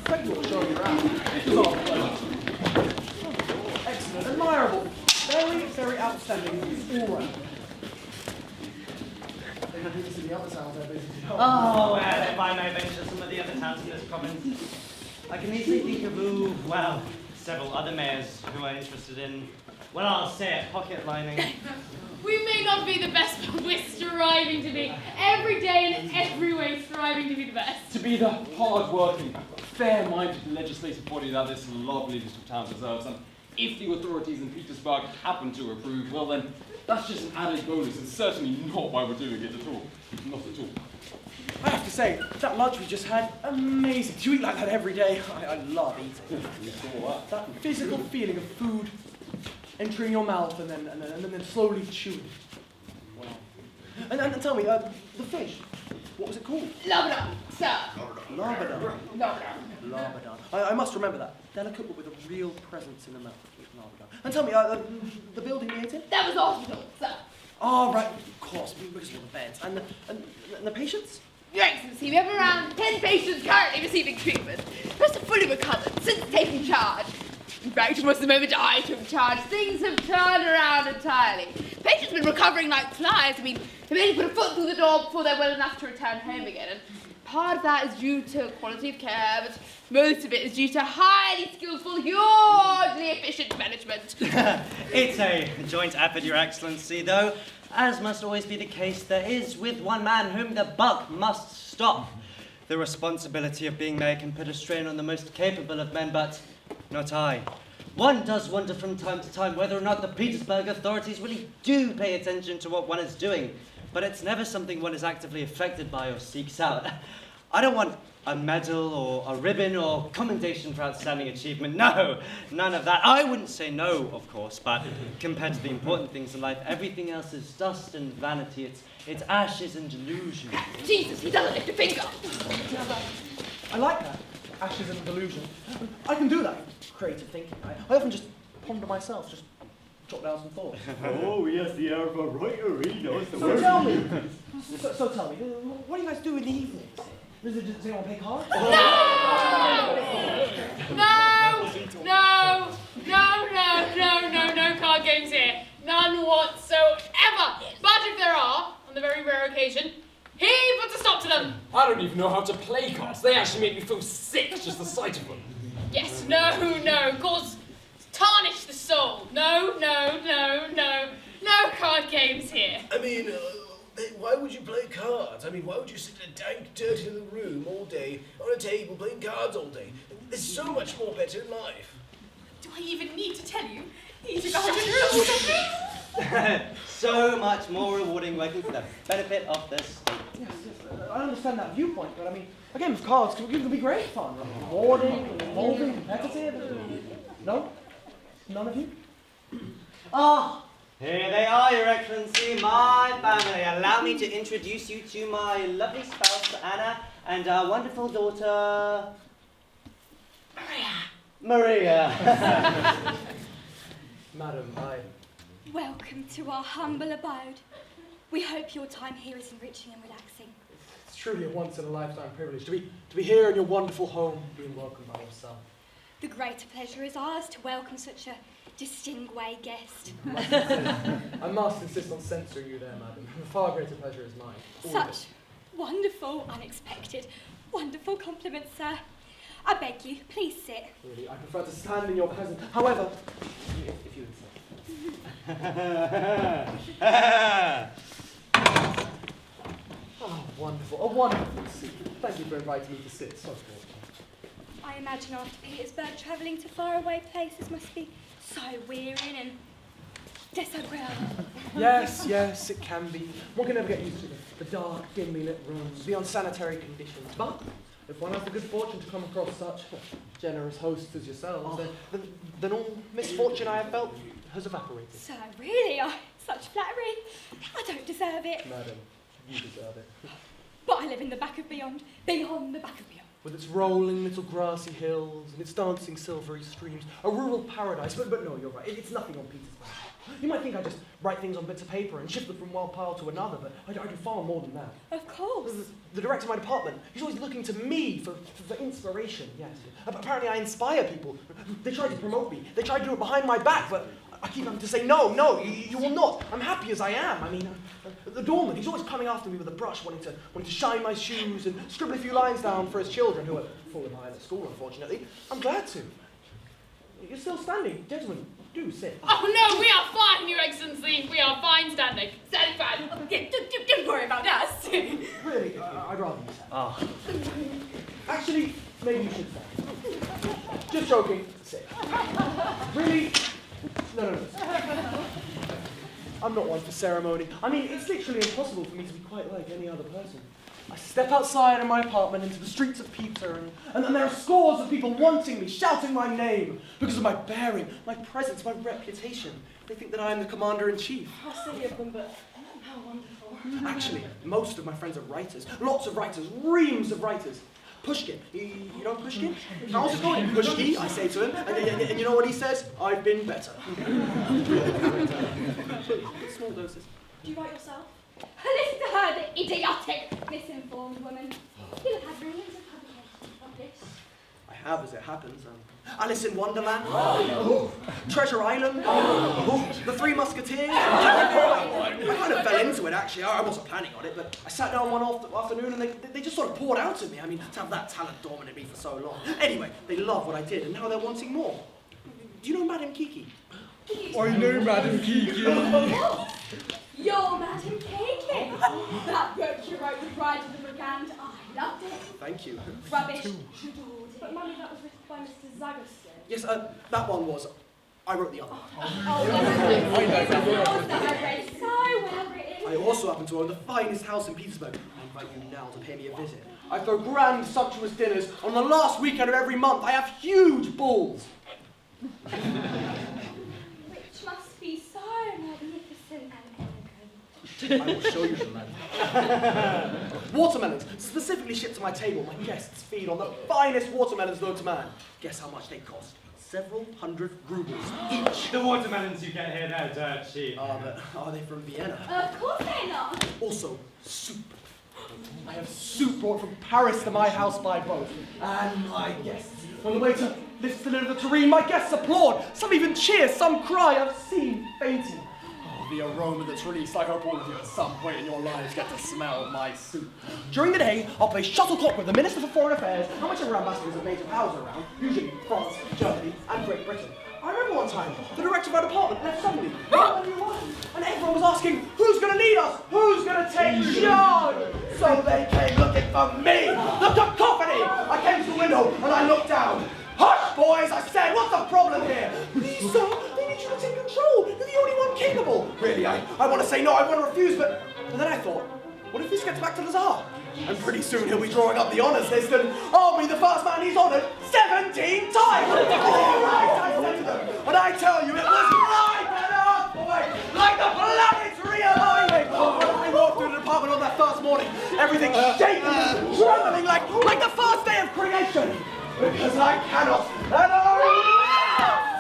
Thank you for showing me around. Excellent, admirable, very outstanding, all round. I think this is the other towns they're busy. Oh, well, if I may venture some of the other towns in this province, I can easily think of, several other mayors who are interested in Well, I'll say it, pocket lining. We may not be the best, but we're striving to be. Every day and in every way striving to be the best. To be the hard-working, fair-minded legislative body that this lovely little town deserves. And if the authorities in Petersburg happen to approve, well then, that's just an added bonus. It's certainly not why we're doing it at all. Not at all. I have to say, that lunch we just had, amazing. Do you eat like that every day? I love eating. That physical feeling of food entering your mouth and then slowly chewing. Wow. And tell me, the fish, what was it called? Labrador, sir. Labrador. Labrador. Labrador. I must remember that. Delicate but with a real presence in the mouth. Labrador. And tell me, the building we ate in? That was the hospital, sir. Oh, right, of course, because of all the beds. And the patients? Your Excellency, we have around 10 patients currently receiving treatment. Most are fully recovered since taking charge. In fact, it was the moment I took charge, things have turned around entirely. Patients have been recovering like flies. I mean, they've only put a foot through the door before they're well enough to return home again. And part of that is due to quality of care, but most of it is due to highly skillful, hugely efficient management. It's a joint effort, Your Excellency, though, as must always be the case, there is with one man whom the buck must stop. The responsibility of being mayor can put a strain on the most capable of men, but not I. One does wonder from time to time whether or not the Petersburg authorities really do pay attention to what one is doing, but it's never something one is actively affected by or seeks out. I don't want a medal or a ribbon or commendation for outstanding achievement. No, none of that. I wouldn't say no, of course, but compared to the important things in life, everything else is dust and vanity. It's ashes and delusion. Jesus, he doesn't lift a finger. I like that. Ashes and delusion. I can do that. Creative thinking. I often just ponder myself, just jot down some thoughts. Oh, yes, the air of a writer, he knows the So word. tell me, what do you guys do in the evenings? Does anyone play cards? No! No card games here. None whatsoever. But if there are, on the very rare occasion, he puts a stop to them. I don't even know how to play cards. They actually make me feel sick, just the sight of them. Yes, no, cause tarnish the soul. No card games here. I mean, why would you play cards? I mean, why would you sit in a dank, dirty little room all day, on a table, playing cards all day? There's so much more better in life. Do I even need to tell you? These are 100 rules. So much more rewarding working for the benefit of the state. Yes, I understand that viewpoint, but I mean, a game of cards can be great fun. Rewarding, involving, competitive. No? None of you? Ah, here they are, Your Excellency, my family. Allow me to introduce you to my lovely spouse, Anna, and our wonderful daughter... Maria. Madam, Welcome to our humble abode. We hope your time here is enriching and relaxing. It's truly a once-in-a-lifetime privilege to be here in your wonderful home, being welcomed by your son. The greater pleasure is ours to welcome such a distinguished guest. I must insist on censoring you there, madam. The far greater pleasure is mine. Such wonderful, unexpected, wonderful compliments, sir. I beg you, please sit. Really, I prefer to stand in your presence. However, if you insist. Oh, wonderful. A wonderful seat. Thank you for inviting me to sit. So fortunate. I imagine after Petersburg, travelling to faraway places must be so wearying and disagreeable. Yes, it can be. One can never get used to the dark, dimly lit rooms, the unsanitary conditions. But if one has the good fortune to come across such generous hosts as yourselves, then all misfortune I have felt has evaporated. So really, such flattery. I don't deserve it. Madam, you deserve it. But I live in the back of beyond the back of beyond. With its rolling little grassy hills and its dancing silvery streams, a rural paradise. But no, you're right. It's nothing on Petersburg. You might think I just write things on bits of paper and shift them from one pile to another, but I do far more than that. Of course. The director of my department, he's always looking to me for inspiration, yes. Apparently I inspire people. They try to promote me. They try to do it behind my back, but I keep having to say, no, you will not. I'm happy as I am. I mean, the doorman, he's always coming after me with a brush, wanting to shine my shoes and scribble a few lines down for his children, who are falling behind at school, unfortunately. I'm glad to. You're still standing. Gentlemen, do sit. Oh no, we are fine, Your Excellency. We are fine standing. Standing fine. Don't worry about us. Really, I'd rather you sat. Oh. Actually, maybe you should stand. Just joking. Sit. Really? No. I'm not one for ceremony. I mean, it's literally impossible for me to be quite like any other person. I step outside of my apartment into the streets of Peter, and then there are scores of people wanting me, shouting my name, because of my bearing, my presence, my reputation. They think that I am the commander-in-chief. How silly of them, but how wonderful. Actually, most of my friends are writers. Lots of writers, reams of writers. Pushkin. You know Pushkin? How's it going? Pushkin, I say to him, and you know what he says? I've been better. Small doses. Do you write yourself? Listen to her, the idiotic, misinformed woman. You'll have had millions of publications published. I have, as it happens. Alice in Wonderland, Treasure Island, The Three Musketeers. I kind of fell into it, actually. I wasn't planning on it, but I sat down one afternoon and they just sort of poured out of me. I mean, to have that talent dominate me for so long. Anyway, they love what I did, and now they're wanting more. Do you know Madame Kiki? I know Madam Kiki. You're Madam Kiki. That book you wrote with Bride of the Brigand, I loved it. Thank you. Rubbish. Adored it. But Mummy, that was written by Mr. Zagoston. Yes, that one was. I wrote the other one. Oh, that I read so well written. I also happen to own the finest house in Petersburg. I invite you now to pay me a visit. I throw grand, sumptuous dinners on the last weekend of every month. I have huge balls. Which must be so magnificent and elegant. I will show you them, man. Watermelons, specifically shipped to my table. My guests feed on the finest watermelons known to man. Guess how much they cost? Several hundred rubles each. The watermelons you get here, they're dirt cheap. But are they from Vienna? Of course they're not. Also, soup. I have soup brought from Paris to my house by boat. And my guests, when the waiter lifts the lid of the tureen, my guests applaud. Some even cheer, some cry. I've seen fainting. Oh, the aroma that's released. I hope all of you at some point in your lives get to smell my soup. During the day, I'll play shuttlecock with the Minister for Foreign Affairs and whichever ambassadors of native houses around, usually France, Germany, and Great Britain. I remember one time, the director of our department left suddenly. And everyone was asking, who's going to lead us? Who's going to take charge? So they came looking for me. The cacophony! I came to the window and I looked down. Hush, boys, I said, what's the problem here? Please, sir, they need you to take control. You're the only one capable. Really, I want to say no, I want to refuse, but then I thought, what if this gets back to the Tsar? And pretty soon he'll be drawing up the honours list and I'll be the first man he's honoured 17 times! All right, I said to them. And I tell you, it was right and up, boy! Like the planets realigning! When I walked through the department on that first morning, everything shaking and trembling like the first day of creation! Because I cannot, and I will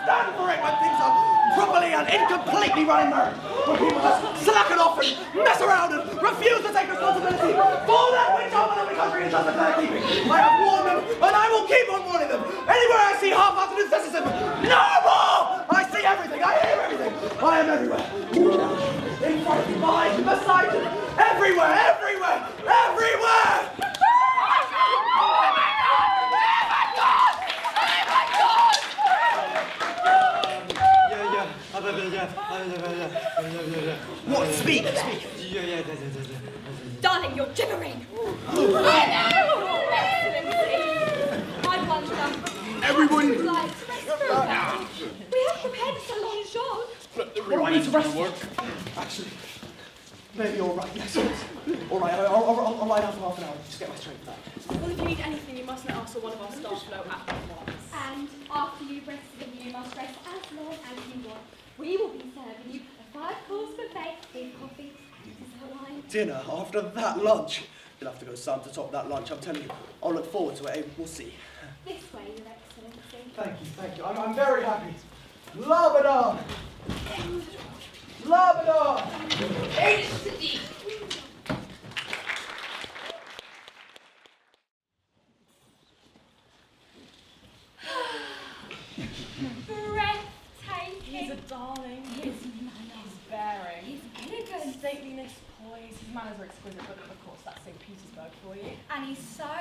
stand for it when things are properly and incompletely running merry. When people just slacken off and mess around and refuse to take responsibility for that which ultimately the country is under their keeping. I have warned them, and I will keep on warning them. Anywhere I see half-hearted asceticism, no more! I see everything, I hear everything. I am everywhere. In front, behind, beside you. Everywhere, everywhere, everywhere! What? Speak! Darling, you're gibbering. I wonder. Everyone. We have prepared a long shot. Well, I need to rest. Actually, maybe you're right. Yes. All right, I'll lie down for half an hour. Just get my strength back. Well, if you need anything, you must let us or one of our staff know at once. And after you've rested, you must rest as long as you want. We will be serving you a 5-course buffet with coffee and dessert wine. Dinner after that lunch. You'll have to go some to top that lunch. I'm telling you, I'll look forward to it. We'll see. This way, Your Excellency. Thank you. I'm very happy. Labrador! Labrador! Breathtaking. He's a darling. His manners. Bearing. His elegance. Stateliness, poise, his manners are exquisite, but of course that's St. Petersburg for you. And he's so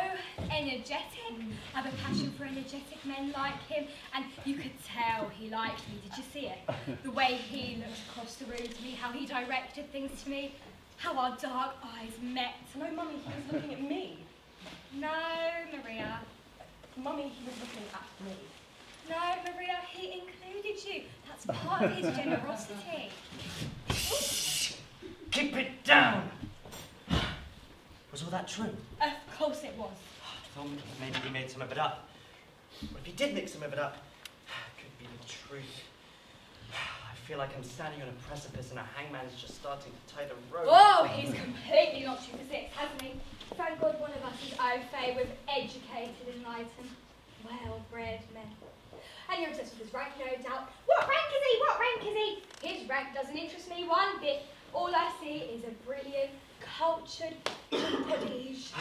energetic. I have a passion for energetic men like him, and you could tell he liked me. Did you see it? The way he looked across the room to me, how he directed things to me, how our dark eyes met. No, Mummy, he was looking at me. No, Maria. Mummy, he was looking at me. No, Maria, he included you. That's part of his generosity. Keep it down! Was all that true? Of course it was. I thought maybe he made some of it up. What if he did make some of it up? Could be the truth. I feel like I'm standing on a precipice and a hangman's just starting to tie the rope. Oh, he's completely not true for six, hasn't he? Thank God one of us is au fait with educated, enlightened, well-bred men. And you're obsessed with his rank, no doubt. What rank is he? What rank is he? His rank doesn't interest me one bit. All I see is a brilliant, cultured prodige.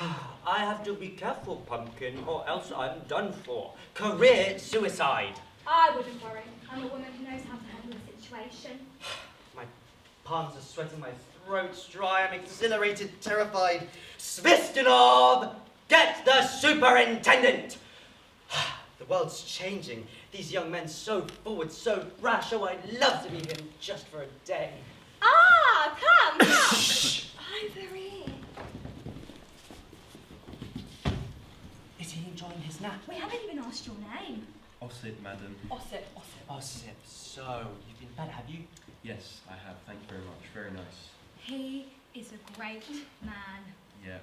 I have to be careful, Pumpkin, or else I'm done for. Career suicide. I wouldn't worry. I'm a woman who knows how to handle the situation. My palms are sweating, my throat's dry, I'm exhilarated, terrified. Svistinov! Get the superintendent! The world's changing. These young men so forward, so brash. Oh, I'd love to be him just for a day. Ah, come! Over here. Is he enjoying his nap? We haven't even asked your name. Ossip, madam. Ossip. Ossip, so you've been fed, have you? Yes, I have. Thank you very much. Very nice. He is a great man. Yeah.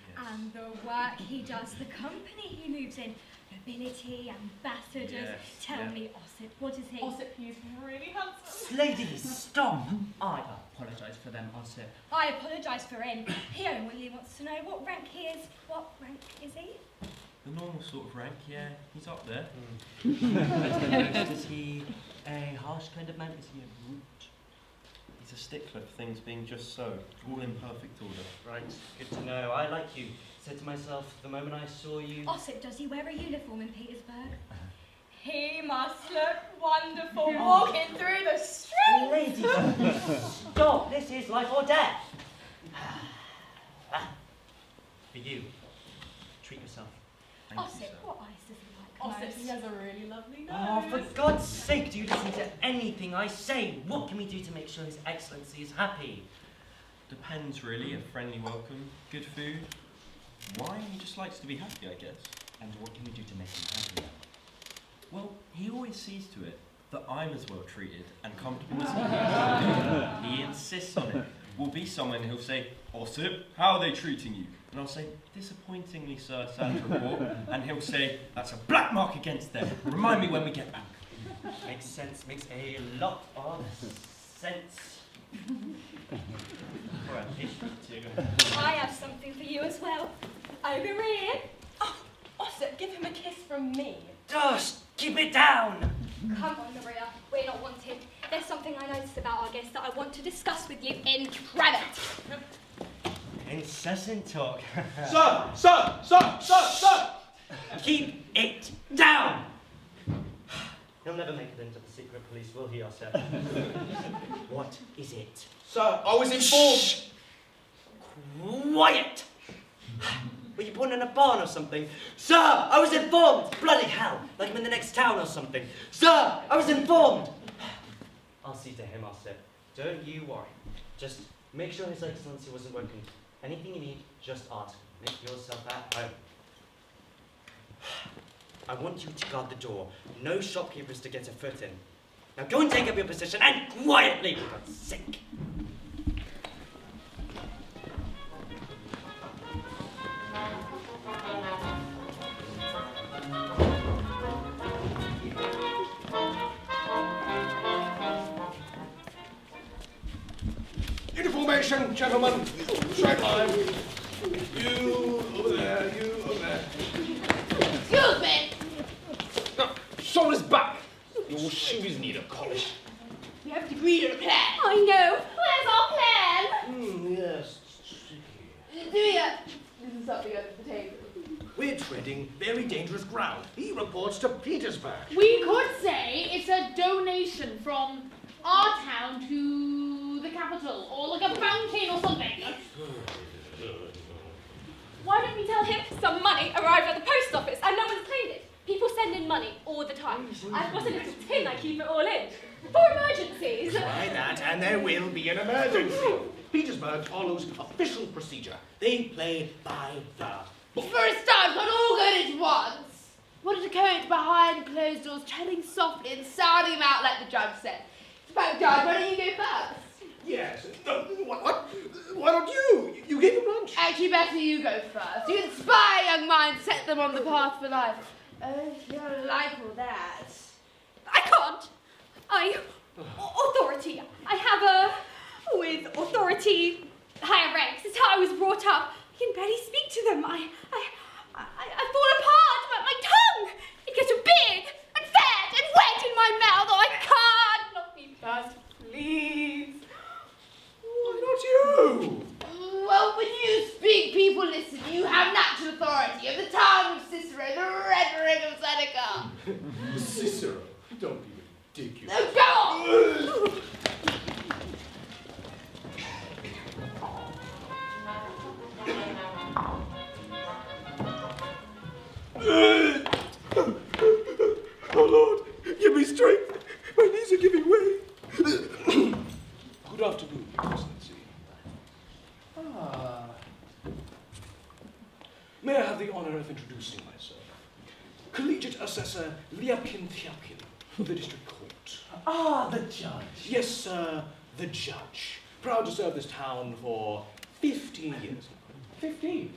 Yes. And the work he does, the company he moves in, nobility, ambassadors. Yes, Tell yeah. me, Ossip, what is he? Ossip, he's really handsome. Ladies, stop! I apologise for them, Ossip. I apologise for him. He only wants to know what rank he is. What rank is he? The normal sort of rank, yeah. He's up there. Is he a harsh kind of man? Is he a brute? He's a stickler for things being just so, all in perfect order. Right, good to know. I like you. Said to myself the moment I saw you. Ossip, does he wear a uniform in Petersburg? He must look wonderful walking through the streets. Ladies, stop! This is life or death. For you, treat yourself. Thank you, Ossip, sir. what eyes does he like Ossip, most? he has a really lovely nose. Oh, for God's sake, do you listen to anything I say? What can we do to make sure His Excellency is happy? Depends really, a friendly welcome, good food. Wine, he just likes to be happy, I guess. And what can we do to make him happy? Well, he always sees to it that I'm as well treated and comfortable as he is. He insists on it. Will be someone who'll say, Ossip, how are they treating you? And I'll say, disappointingly, sir, sad to report. And he'll say, that's a black mark against them. Remind me when we get back. Makes sense, makes a lot of sense. For a patient too. I have something for you as well. Over here. Oh, Ossip, give him a kiss from me. Just keep it down! Come on, Maria. We're not wanted. There's something I noticed about our guest that I want to discuss with you in private. Incessant talk. Sir! Keep it down! He'll never make it into the secret police, will he, Ossip? What is it? Sir, I was informed. Quiet! Were you born in a barn or something? Sir, I was informed! Bloody hell! Like I'm in the next town or something. Sir, I was informed! I'll see to him, Ossip. Don't you worry. Just make sure His Excellency wasn't working. Anything you need, just ask. Make yourself at home. I want you to guard the door. No shopkeepers to get a foot in. Now go and take up your position, and quietly, for God's sake. In formation, gentlemen. Straight line. You over there, you over there. Excuse me! Now, shoulders back. Your shoes need a polish. We have to agree on a plan. I know. Where's our plan? Yes. Do we this is something under the table. We're treading very dangerous ground. He reports to Petersburg. We could say it's a donation from our town to the capital, or like a fountain or something. Why don't we tell him some money arrived at the post office and no one's claimed it? People send in money all the time. I've got a little tin I keep it all in. For emergencies. Try that and there will be an emergency. Petersburg follows official procedure. They play by the book. For a start, not all good at once. What did a coach behind closed doors, treading softly and sounding him out like the judge said? Judge, why don't you go first? Yes. No, what? Why don't you? You gave him lunch. Actually, better you go first. You inspire young minds, set them on the path for life. Oh, you don't like all that. I can't. Authority. I have with authority, higher ranks. It's how I was brought up. I can barely speak to them. I fall apart. My tongue, it gets so big and fat and wet in my mouth. Oh, I can't. Not me first, please. Why not you? Well, when you speak, people listen. You have natural authority of the tongue of Cicero, the rhetoric of Seneca. Cicero, don't be ridiculous. Now go on! Oh Lord, give me strength. My knees are giving way. Good afternoon, Your Excellency. May I have the honor of introducing myself? Collegiate Assessor Lyapkin Thiapkin of the District Court. Ah, the judge. Yes, sir, the judge. Proud to serve this town for 15 years. 15.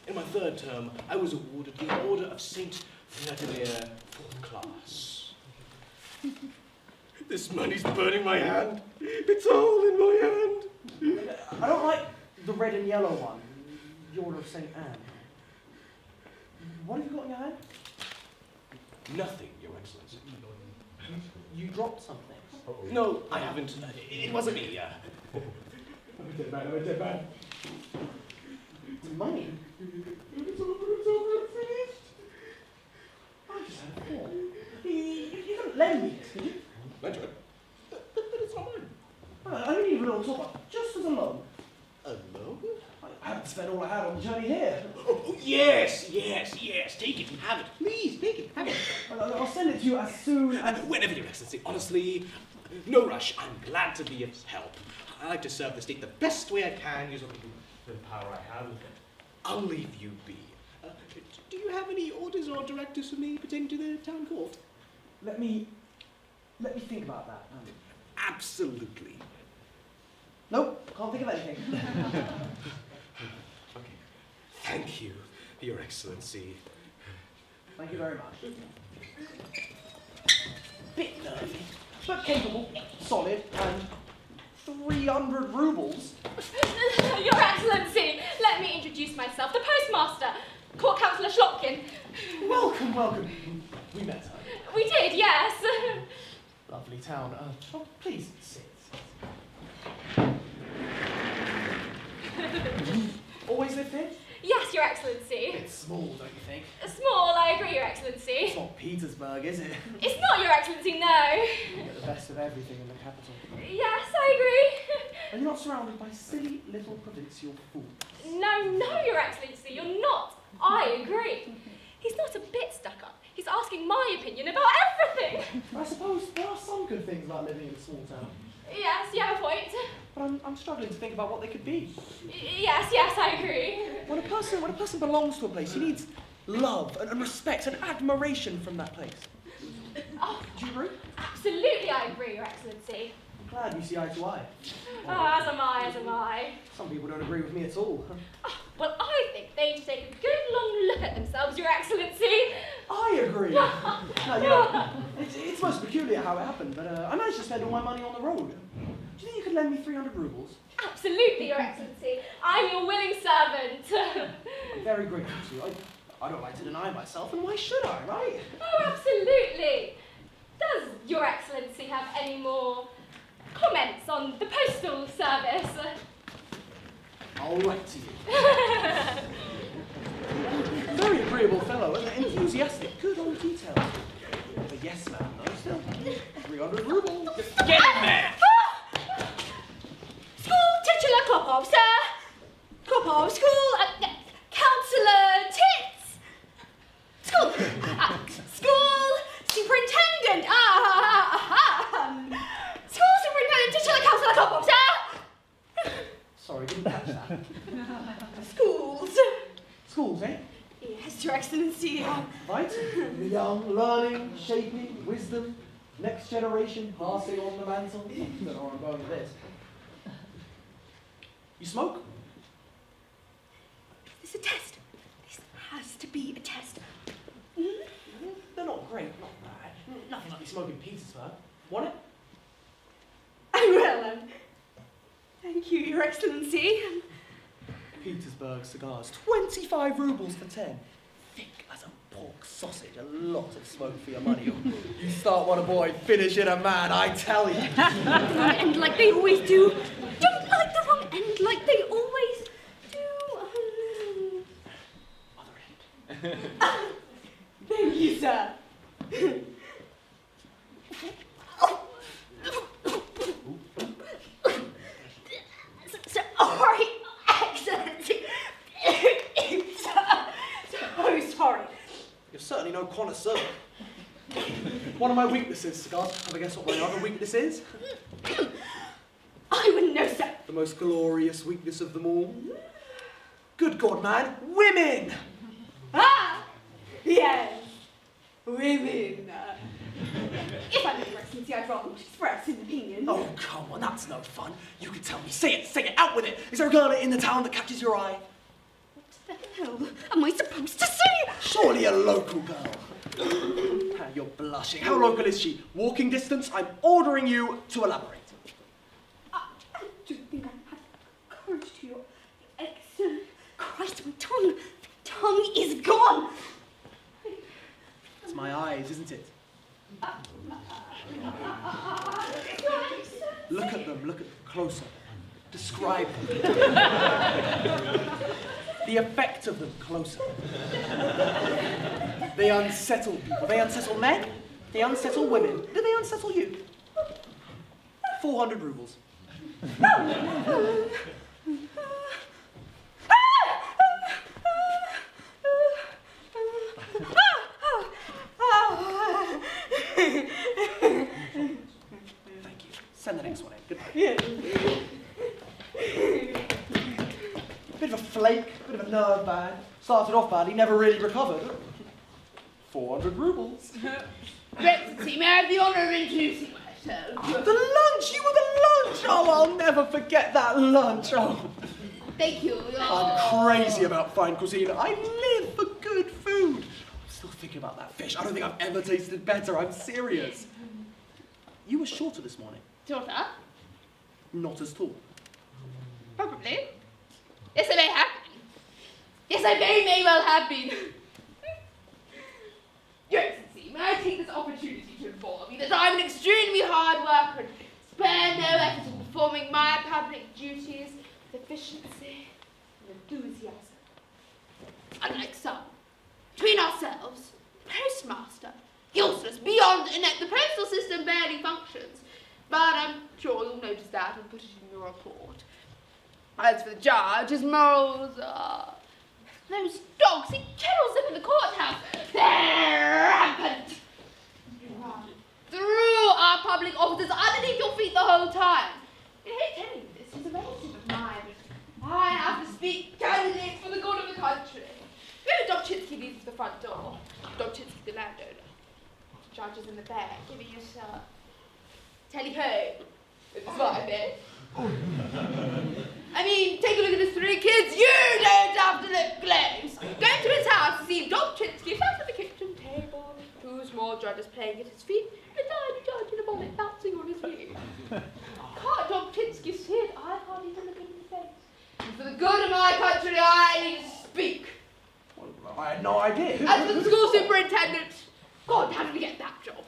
In my third term, I was awarded the Order of St. Vladimir, 4th class. This money's burning my hand. It's all in my hand. I don't like the red and yellow one. The Order of St. Anne. What have you got in your hand? Nothing, Your Excellency. You dropped something. No, I haven't. It wasn't me. I'm a dead man. Money? It's over, finished. I just had a thought. You couldn't lend me this, could you? That's right. But it's not mine. I only need a little top-up, just as a loan. A loan? I haven't spent all I had on the journey here. Oh, yes. Take it and have it. Please, take it, have it. I'll send it to you as soon as... Whenever, Your Excellency. Honestly, no rush. I'm glad to be of help. I like to serve the state the best way I can, using the power I have. I'll leave you be. Do you have any orders or directives for me pertaining to the town court? Let me think about that. Absolutely. Nope, can't think of anything. Okay. Thank you, Your Excellency. Thank you very much. Bit nervy, but capable, solid, and 300 rubles. Your Excellency, let me introduce myself, the postmaster, Court Councillor Schlopkin. Welcome. We met her. We did, yes. Lovely town. Please sit. Always lived here? Yes, Your Excellency. It's small, don't you think? Small, I agree, Your Excellency. It's not Petersburg, is it? It's not, Your Excellency, no. You get the best of everything in the capital. Yes, I agree. And you're not surrounded by silly little provincial fools. No, Your Excellency, you're not. I agree. He's not a bit stuck up. He's asking my opinion about everything. I suppose there are some good things about living in a small town. Yes, you have a point. But I'm struggling to think about what they could be. Yes, I agree. When a person belongs to a place, he needs love and respect and admiration from that place. Oh, Do you agree? absolutely, I agree, Your Excellency. I'm glad we see eye to eye. Oh, as am I. Some people don't agree with me at all. Oh, well, I think they need to take a good long look at themselves, Your Excellency. I agree. No, it's most peculiar how it happened, but I managed to spend all my money on the road. Do you think you could lend me 300 rubles? Absolutely, Your Excellency. I'm your willing servant. I'm very grateful to you. I don't like to deny myself, and why should I, right? Oh, absolutely. Does Your Excellency have any more comments on the postal service? I'll write to you. Very agreeable fellow, and enthusiastic, good on details. A yes man, though, still. 300 rubles. Get in there! Yes, Your Excellency. Right? The young, learning, shaping, wisdom, next generation passing on the mantle. Don't know where I'm going with this. You smoke? This is a test. This has to be a test. They're not great, not bad. Nothing like you smoke in Petersburg. Want it? I will. Thank you, Your Excellency. Petersburg cigars, 25 rubles for 10. Thick as a pork sausage, a lot of smoke for your money. You start one a boy, finish it a man, I tell you. Wrong end like they always do. Don't like the wrong end like they always do. Other end. Thank you, sir. Sorry, Excellency. So sorry. You're certainly no connoisseur. One of my weaknesses, cigars. Have a guess what my other weakness is? I wouldn't know, sir. The most glorious weakness of them all. Good God, man, women! Ah! Yes. Women. If I'm Your Excellency, I'd rather not express an opinion. Oh, come on, that's no fun. You can tell me. Say it, out with it. Is there a girl in the town that catches your eye? What the hell am I supposed to say? Surely a local girl. You're blushing. How local is she? Walking distance? I'm ordering you to elaborate. I don't think I have courage to, Your Excellency. Christ, my tongue is gone. It's my eyes, isn't it? Look at them closer. Describe them. The effect of them closer. They unsettle people. They unsettle men. They unsettle women. Do they unsettle you? 400 rubles. Thank you. Send the next one in. Goodbye. Bit of a flake, bit of a nerve bag. Started off badly, never really recovered. 400 rubles. Excellency, may I have the honour of introducing myself? The lunch! You were the lunch! Oh, I'll never forget that lunch. Oh, Thank you. I'm crazy about fine cuisine. I live for good food. I'm still thinking about that fish. I don't think I've ever tasted better. I'm serious. You were shorter this morning. Shorter? Not as tall. Probably. Yes, I may have been. Yes, I may well have been. Your Excellency, may I take this opportunity to inform you that I'm an extremely hard worker and spare no effort in performing my public duties with efficiency and enthusiasm. Unlike some, between ourselves, postmaster, useless, beyond inept, the postal system barely functions. But I'm sure you'll notice that and put it in your report. As for the judge, his morals are... Those dogs, he kennels them in the courthouse. They're rampant. Through our public offices, underneath your feet the whole time. I hate telling you this, he's a relative of mine. I have to speak candidly for the good of the country. Maybe Dobchinsky leaves the front door. Dobchinsky, the landowner. The judge is in the back, giving you some tally-ho. This is what I meant. I mean, take a look at his 3 kids. You don't have to look close. Go to his house to see Dobchinsky sat at the kitchen table, 2 small judges playing at his feet, a tiny judge in a bonnet bouncing on his knee. Can't Dobchinsky sit? I can't even look him in the face. And for the good of my country, I need to speak. Well, I had no idea. As for the school superintendent, God, how did we get that job?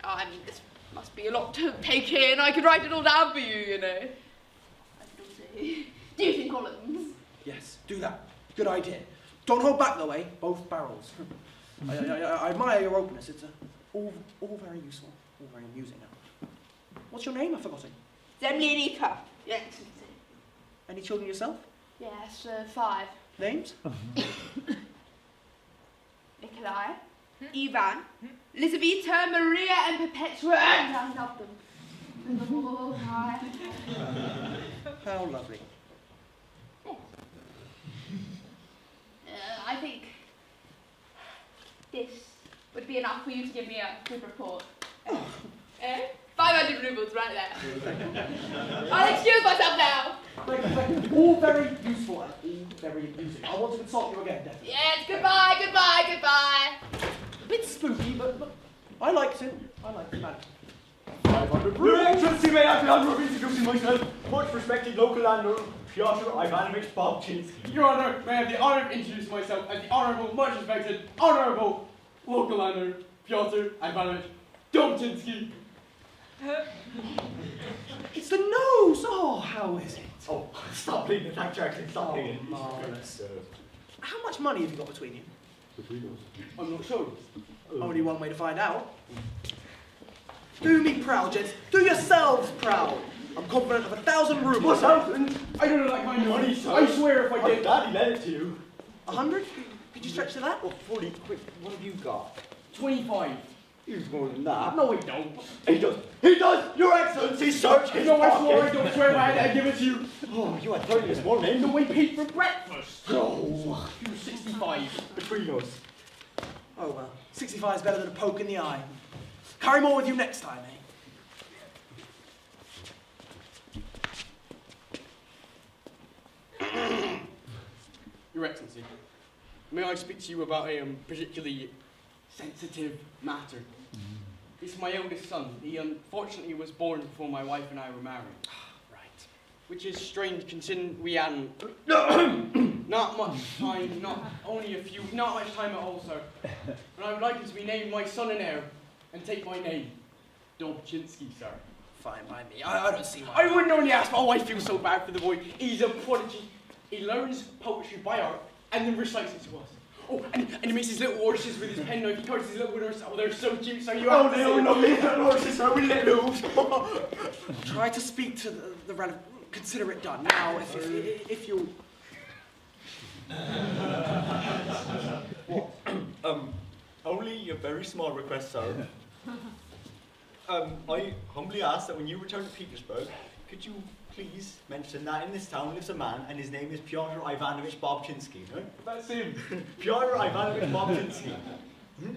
Oh, I mean, this must be a lot to take in. I could write it all down for you, you know. I could also do it in columns. Yes, do that. Good idea. Don't hold back, though, eh? Both barrels. I admire your openness. It's all very useful, all very amusing. Now, what's your name? I've forgotten. Zemlyanika. Yes. Any children yourself? Yes, 5. Names? Nikolai, Ivan, Lizaveta, Maria, and Perpetua, and I love them. Oh, hi. How lovely. Yes. I think be enough for you to give me a good report. 500 rubles right there. I'll excuse myself now. Thank you. All very useful and all very amusing. I want to consult you again, definitely. Yes, goodbye. A bit spooky, but I liked it. Man. 500 Your Excellency, may I be introducing myself? Much respected local landlord, Pyotr Ivanovich Bobchinsky. Your Honour, may I have the honour of introducing myself as the Honourable, much respected, Honourable local landlord, Pyotr Ivanovich Dobchinsky. It's the nose! Oh, how is it? Oh, stop leaning, thank you, actually, stop Oh, leaning. marvellous. How much money have you got between you? Between us? I'm not sure. Only one way to find out. Do me proud, gents. Do yourselves proud. I'm confident of 1,000 rubles. What's happened? I don't know that kind of Money, money, sir. I swear if I My did. daddy lent it to you. 100? Could you stretch to that? Well, 40, quick, what have you got? 25. He's more than that. No, I don't. He does! He does! Your Excellency, search his No, I pocket! swore I don't swear if I had to give it to you. Oh, you had 30 this morning. The way paid for breakfast. Oh, You were 65. between us. Oh, well. 65 is better than a poke in the eye. Carry more with you next time, eh? Your Excellency, may I speak to you about a particularly sensitive matter? It's my eldest son. He unfortunately was born before my wife and I were married. Right. Which is strange considering we hadn't not much time, not much time at all, sir. And I would like him to be named my son and heir and take my name, Dobchinsky, sir. Fine by me. I don't see why. I wouldn't only ask, but I feel so bad for the boy. He's a prodigy. He learns poetry by heart and then recites it to us. Oh, and he makes his little horses with his penknife. He carves his little horses. Oh, they're so cute. So you have to no, see no, leave that horses, sir. We'll let loose. Try to speak to the relevant. Consider it done. Now, if you. What? Only a very small request, sir. I humbly ask that when you return to Petersburg, could you please mention that in this town lives a man and his name is Pyotr Ivanovich Bobchinsky, no? That's him. Pyotr Ivanovich Bobchinsky. The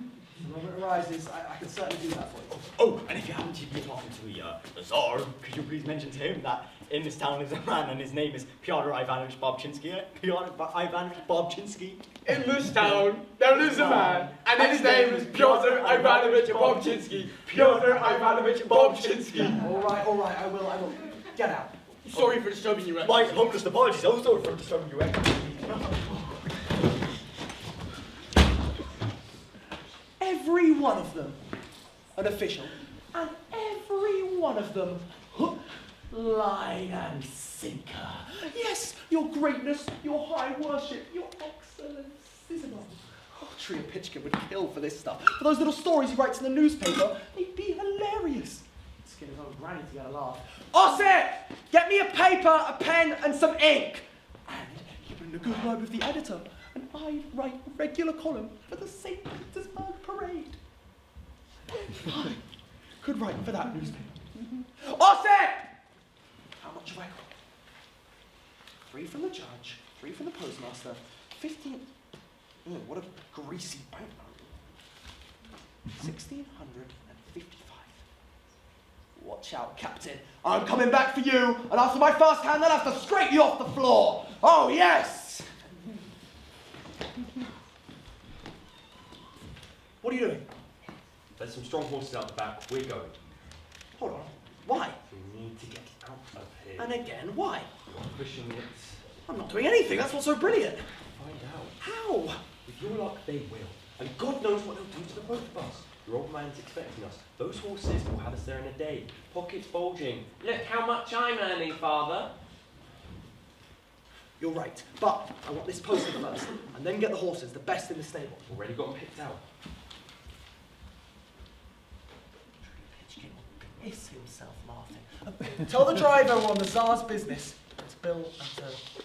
moment arises, I can certainly do that for you. Oh, and if you happen to be talking to the Tsar, could you please mention to him that in this town lives a man and his name is Pyotr Ivanovich Bobchinsky? Pyotr Ivanovich Bobchinsky? In this town, there lives a man, and his name is Pyotr Ivanovich Bobchinsky. Pyotr Ivanovich Bobchinsky. All right, I will. Get out. Sorry for disturbing you, My humblest apologies also for disturbing you. Every one of them an official, and every one of them hook, line, and sinker. Yes, your greatness, your high worship, your excellency. Oh, Triopitchkin would kill for this stuff. For those little stories he writes in the newspaper, they'd be hilarious. Skin his own granny to get a laugh. Osip! Get me a paper, a pen, and some ink. And keep it in a good word with the editor, and I'd write a regular column for the St. Petersburg parade. I could write for that newspaper. Osip! How much have I got? 3 from the judge, 3 from the postmaster, 15. Oh, what a greasy banknote. 1,655. Watch out, Captain. I'm coming back for you, and after my first hand, they'll have to scrape you off the floor. Oh, yes! What are you doing? There's some strong horses out the back. We're going. Hold on. Why? We need to get out of here. And again, why? You're pushing it. I'm not doing anything. That's what's so brilliant. Find out. How? With your luck, they will. And God knows what they'll do to the both of us. Your old man's expecting us. Those horses will have us there in a day. Pockets bulging. Look how much I'm earning, Father. You're right. But I want this posted first, and then get the horses, the best in the stable. Already got them picked out. Pitchkin will piss himself laughing. Tell the driver we're on the Tsar's business to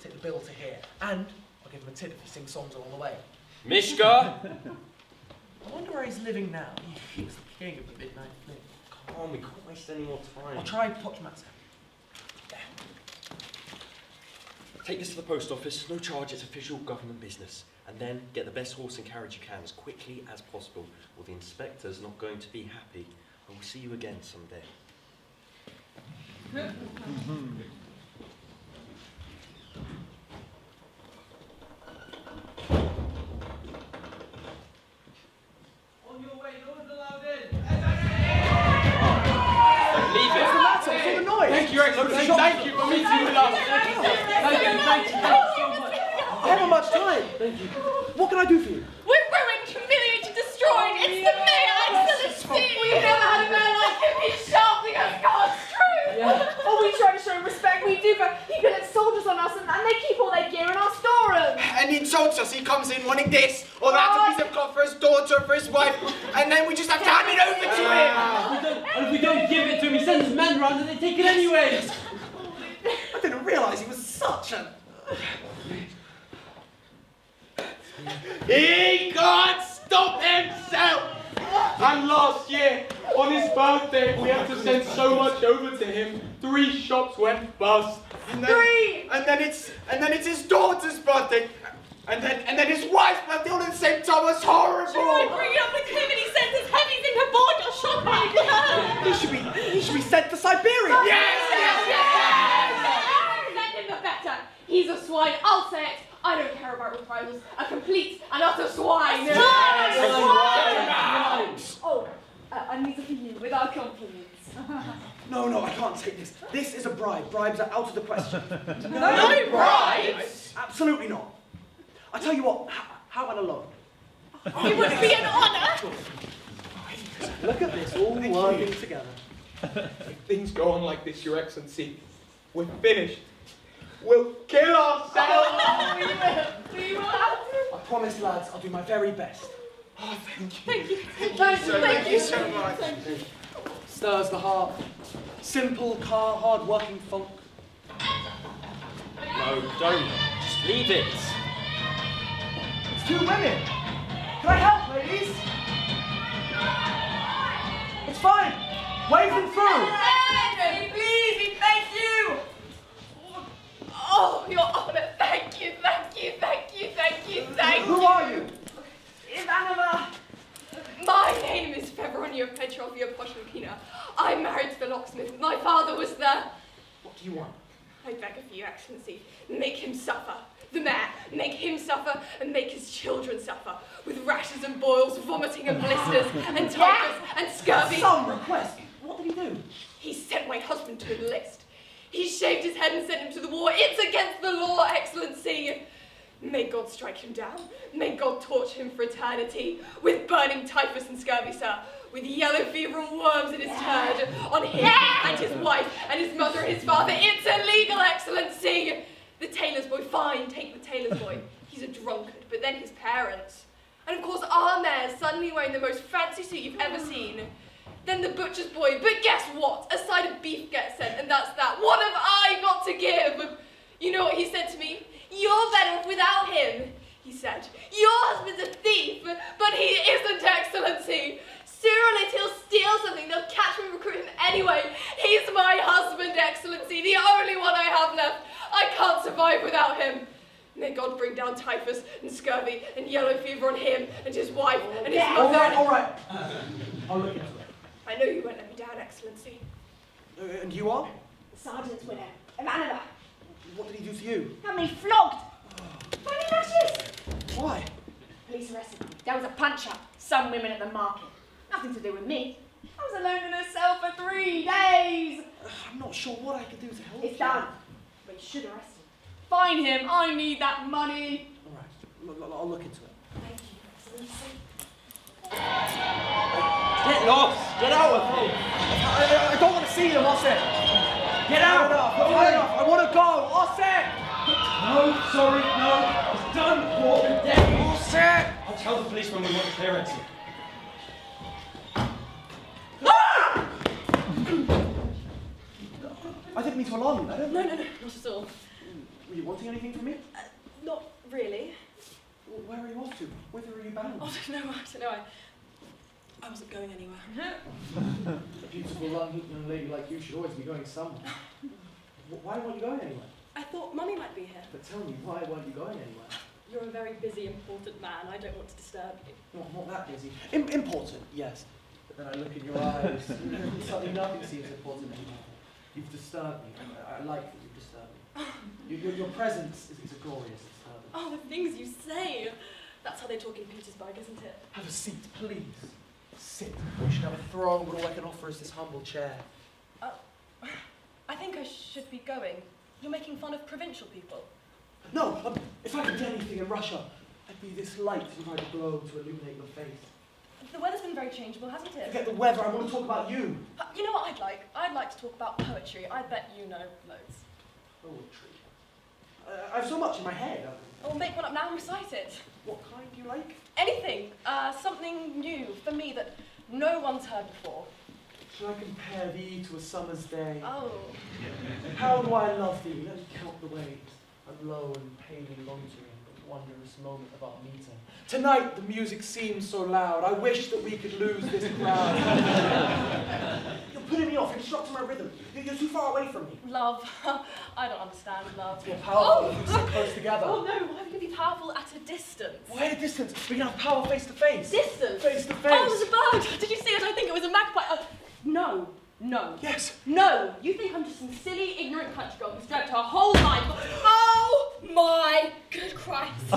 take the bill to here. And I'll give him a tip if he sings songs along the way. Mishka! I wonder where he's living now. He's the king of the midnight fling. Come on, we can't waste any more time. I'll try Pochmatsa. Take this to the post office. No charge, it's official government business. and then get the best horse and carriage you can as quickly as possible, or the inspector's not going to be happy. I will see you again someday. On your way, no one's allowed in. Leave it. What's the matter? What's all the noise? Thank you, Excellency. Thank you for meeting with us. Thank you so much. I haven't much time. Thank you. What can I do for you? We're ruined, humiliated, destroyed. It's the mayor, Excellency. We've never had a man like him. He's sharpening us God's truth. Oh, we try to show him respect, we do, but he billets soldiers on us and they keep all their gear in our storeroom. And he insults us. He comes in wanting this or that, a piece of cloth for his daughter, for his wife, and then we just have to hand it over to him. And if we don't give it to him, he sends his men round and they take it anyways. I didn't realise he was such a... He can't stop himself! And last year, on his birthday, we had to send so much over to him. 3 shops went bust. And then, 3! And then it's his daughter's birthday. And then his wife's birthday all at the same time. It was horrible. Should I bring it up with him and he sends his heavies in her border shopping? He should be sent to Siberia. Yes! Send him the better. He's a swine, I'll say it. I don't care about reprisals. A complete and utter swine. Oh, and these are for you, with our compliments. No, I can't take this. This is a bribe. Bribes are out of the question. No bribes? Absolutely not. I tell you what, how about a loan? It would be an honour. Look at this, all working together. If things go on like this, Your Excellency, we're finished. We'll kill ourselves. We will have to. I promise, lads, I'll do my very best. Oh, thank you. Thank you so much. Stirs the heart. Simple, hard-working folk. No, don't. Just leave it. It's 2 women. Can I help, ladies? It's fine. Wave them through. Please, we thank you. Oh, Your Honour, thank you. Who are you? Ivanova. My name is Feveronia Petrovna Poshnikina. I'm married to the locksmith. My father was there. What do you want? I beg of you, Excellency, make him suffer. The mayor, make him suffer and make his children suffer. With rashes and boils, vomiting and blisters, and typhus and scurvy. Some request. What did he do? He sent my husband to enlist. He shaved his head and sent him to the war. It's against the law, Excellency. May God strike him down. May God torture him for eternity. With burning typhus and scurvy, sir. With yellow fever and worms in his turd. On him and his wife and his mother and his father. It's illegal, Excellency. The tailor's boy, fine, take the tailor's boy. He's a drunkard, but then his parents. And of course our mayor suddenly wearing the most fancy suit you've ever seen. Then the butcher's boy, but guess what? A side of beef gets sent, and that's that. What have I got to give? You know what he said to me? You're better off without him, he said. Your husband's a thief, but he isn't, Excellency. Sooner or later he'll steal something, they'll catch him and recruit him anyway. He's my husband, Excellency, the only one I have left. I can't survive without him. May God bring down typhus and scurvy and yellow fever on him and his wife and his mother. All right. I'll look into it. I know you won't let me down, Excellency. And you are? Sergeant's widow, Ivanova. What did he do to you? Had me flogged. Funny rashes. Why? Police arrested me. There was a punch-up. Some women at the market. Nothing to do with me. I was alone in a cell for 3 days. I'm not sure what I could do to help It's you. done. But you should arrest him. Find him. I need that money. All right. I'll look into it. Thank you, Excellency. Get lost! Get out of here! I don't want to see him, Osset. Get out! Enough. I want to go, Osset. No, sorry, no. It's done for the day. Osset. I'll tell the police when we want clearance. I didn't mean to alarm you, madam. No, not at all. Were you wanting anything from me? Not really. Well, where are you off to? Whither are you bound? I don't know. I wasn't going anywhere. A beautiful young lady like you should always be going somewhere. Why weren't you going anywhere? I thought Mummy might be here. But tell me, why weren't you going anywhere? You're a very busy, important man. I don't want to disturb you. No, I'm not that busy. Important, yes. But then I look in your eyes, and suddenly nothing seems important anymore. You've disturbed me, and I like that you've disturbed me. Your presence is a glorious disturbance. Oh, the things you say. That's how they talk in Petersburg, isn't it? Have a seat, please. Sit. We should have a throne, but all I can offer is this humble chair. I think I should be going. You're making fun of provincial people. No, if I could do anything in Russia, I'd be this light behind the globe to illuminate your face. The weather's been very changeable, hasn't it? Forget the weather, I want to talk about you. You know what I'd like? I'd like to talk about poetry. I bet you know loads. Poetry? I have so much in my head. Well, make one up now and recite it. What kind do you like? Anything. Something new for me that no one's heard before. Shall I compare thee to a summer's day? Oh. How do I love thee? Let me count the ways. I'm low and palely loitering, but wondrous moment of our meeting. Tonight the music seems so loud. I wish that we could lose this crowd. You're putting me off. You're disrupting my rhythm. You're too far away from me. Love. I don't understand love. You're powerful if we sit close together. Oh no, why would you be powerful at a distance? Why at a distance? We can have power face to face. Distance? Face to face. Oh, it was a bird. Did you see it? I think it was a magpie. No. No. Yes. No. You think I'm just some silly, ignorant country girl who's dreamt her whole life. Oh my good Christ.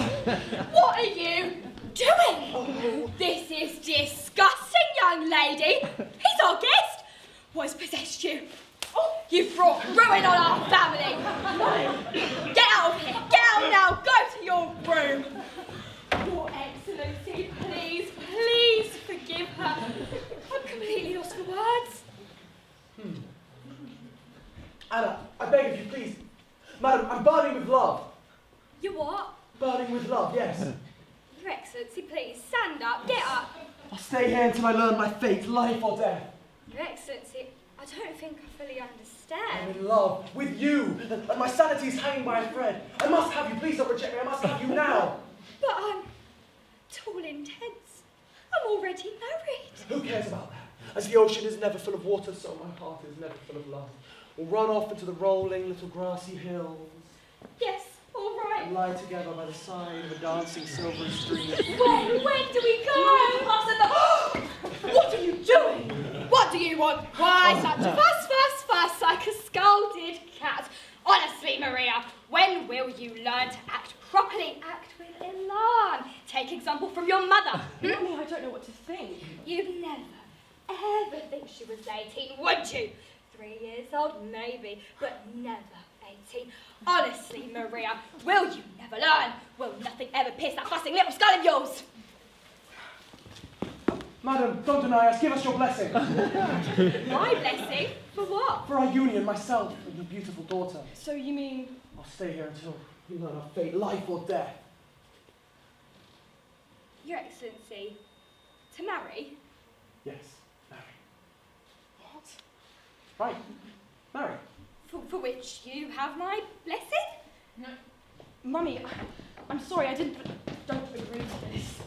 What are you doing? Oh. This is disgusting, young lady. He's our guest. What has possessed you? Oh, you've brought ruin on our family. No. Get out of here. Get out now. Go to your room. Your Excellency, please forgive her. I'm completely lost for words. Anna, I beg of you, please. Madam, I'm burning with love. You what? Burning with love, yes. Your Excellency, please stand up. Get up. I'll stay here until I learn my fate, life or death. Your Excellency, I don't think I fully I'm understand. in love with you, and my sanity's hanging by a thread. I must have you, please don't reject me, I must have you now. But I'm tall and tense. I'm already married. Who cares about that? As the ocean is never full of water, so my heart is never full of love. We'll run off into the rolling little grassy hills. Yes, all right. And lie together by the side of a dancing silvery stream. When do we go? What are you doing? What do you want? Why such fuss like a scalded cat? Honestly, Maria, when will you learn to act properly? Act with elan. Take example from your mother. Mommy, I don't know what to think. You'd never, ever think she was 18, would you? 3 years old, maybe, but never 18. Honestly, Maria, will you never learn? Will nothing ever pierce that fussing little skull of yours? Madam, don't deny us, give us your blessing. My blessing? For what? For our union, myself and your beautiful daughter. So you mean... I'll stay here until we learn our fate, life or death. Your Excellency, to marry? Yes, marry. What? Right, marry. For which you have my blessing? No. Mummy, I'm sorry, I don't agree to this.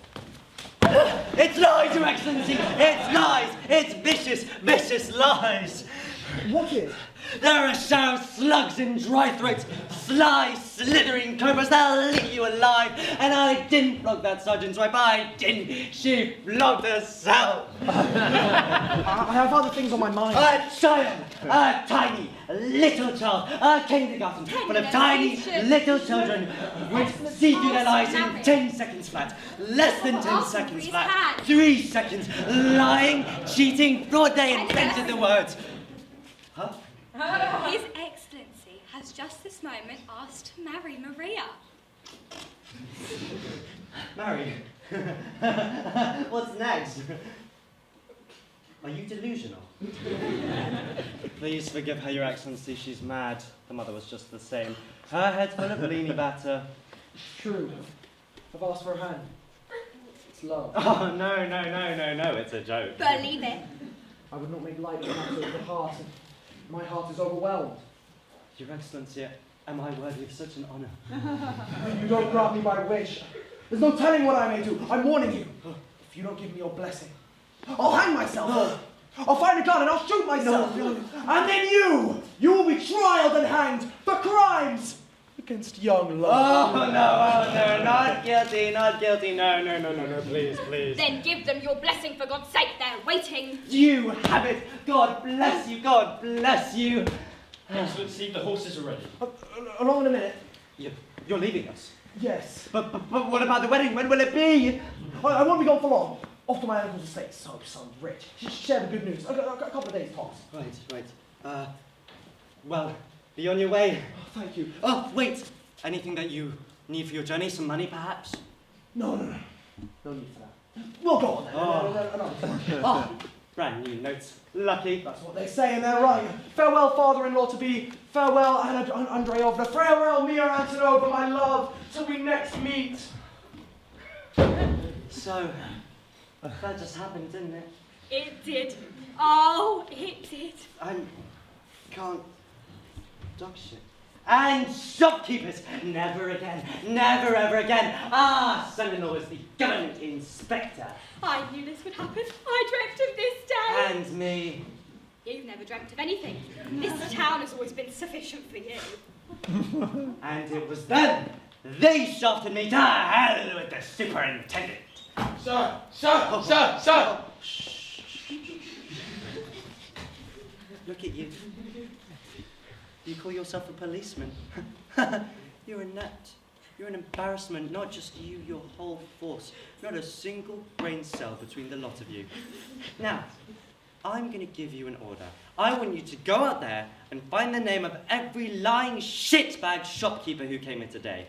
It's lies, Your Excellency! It's lies! It's vicious lies! What is? There are sour slugs in dry throats, sly, slithering cobras, they'll eat you alive. And I didn't flog that sergeant's wife, I didn't. She flogged herself. I have other things on my mind. A child, a tiny, little child, a kindergarten full of tiny, little children would see through their lives in 10 seconds flat. Less than 10 seconds flat. 3 seconds. Lying, cheating, broad day invented the words. Huh? His Excellency has just this moment asked to marry Maria. Marry? What's next? Are you delusional? Please forgive her, Your Excellency. She's mad. The mother was just the same. Her head's full of Bellini batter. True. I've asked for a hand. It's love. Oh, no. It's a joke. Believe it. I would not make light of the matter of the heart, and my heart is overwhelmed. Your Excellency, am I worthy of such an honour? You don't grant me my wish. There's no telling what I may do. I'm warning you. If you don't give me your blessing, I'll hang myself. I'll find a gun and I'll shoot myself. No. And then you will be trialed and hanged for crimes against young love. Oh, no, not guilty, not guilty. No, please. Then give them your blessing, for God's sake, they're waiting. You have it. God bless you, God bless you. Excellency, the horses are ready. Along in a minute. You're leaving us. Yes. But what about the wedding? When will it be? I won't be gone for long. Off to my uncle's estate, so rich. Share the good news. A couple of days tops. Right. Well, be on your way. Oh, thank you. Oh, wait. Anything that you need for your journey? Some money, perhaps? No. No need for that. We'll go on then. Oh, brand new notes. Lucky. That's what they say, and they're right. Farewell, father-in-law-to-be. Farewell, Anna Andreevna. Farewell, Mia Antonova, my love. Till we next meet. So, that just happened, didn't it? It did. Oh, it did. I can't dog shit. And shopkeepers, never again, never ever again. Son-in-law is the government inspector. I knew this would happen. I dreamt of this day. And me. You've never dreamt of anything. This town has always been sufficient for you. And it was then they shafted me to hell with the superintendent. Sir! Look at you. You call yourself a policeman? You're a nut. You're an embarrassment, not just you, your whole force. Not a single brain cell between the lot of you. Now, I'm going to give you an order. I want you to go out there and find the name of every lying shitbag shopkeeper who came in today.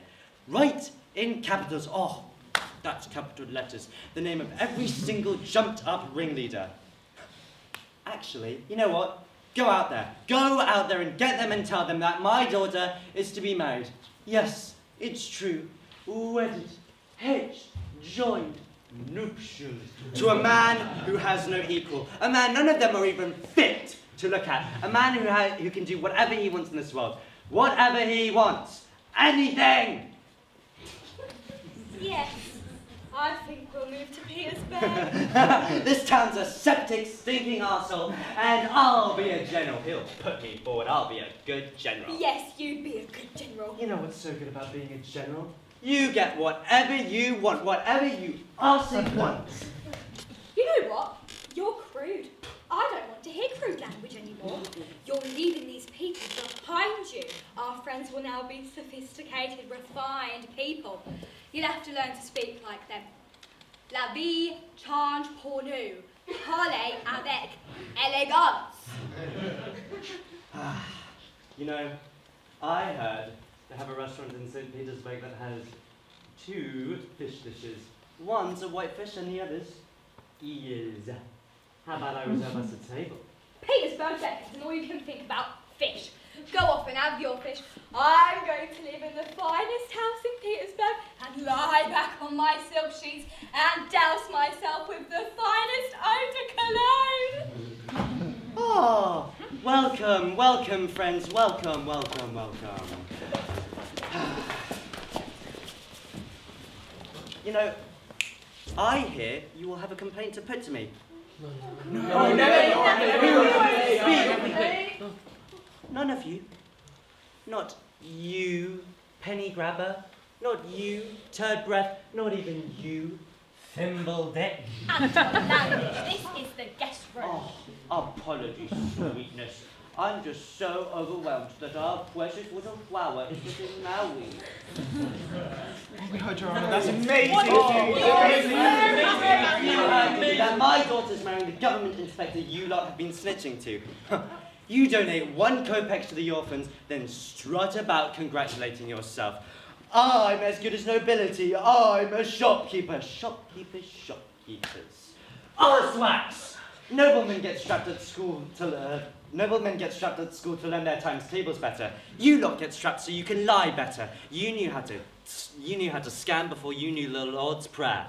Write in capitals. Oh, that's capital letters. The name of every single jumped up ringleader. Actually, you know what? Go out there and get them and tell them that my daughter is to be married. Yes, it's true. Wedded, hitched, joined, nuptials. To a man who has no equal. A man none of them are even fit to look at. A man who can do whatever he wants in this world. Whatever he wants. Anything! Yes, I think we'll move to Petersburg. This town's a septic, stinking arsehole, and I'll be a general. He'll put me forward. I'll be a good general. Yes, you'd be a good general. You know what's so good about being a general? You get whatever you want, whatever you arsehole wants. You know what? You're crude. I don't want to hear crude language anymore. You're leaving these people behind you. Our friends will now be sophisticated, refined people. You'll have to learn to speak like them. La vie change pour nous. Parlez avec élégance. You know, I heard they have a restaurant in St. Petersburg that has 2 fish dishes. One's a white fish and the other's eels. How about I reserve us a table? Petersburg beggars and all you can think about fish. Go off and have your fish. I'm going to live in the finest house in Petersburg and lie back on my silk sheets and douse myself with the finest eau de cologne. Oh, welcome, friends. Welcome. You know, I hear you will have a complaint to put to me. No, None of you. Not you, penny grabber. Not you, turd breath. Not even you, thimble dick. Anton Language, this is the guest room. Oh, apologies, sweetness. I'm just so overwhelmed that our precious little flower is within Maui. We heard your honor. That's amazing. You heard me that my daughter's marrying the government inspector you lot have been snitching to. You donate 1 kopeck to the orphans, then strut about congratulating yourself. I'm as good as nobility. I'm a shopkeeper. Shopkeepers. Arsewhacks! Noblemen get strapped at school to learn their times tables better. You lot get strapped so you can lie better. You knew how to scam before you knew the Lord's Prayer.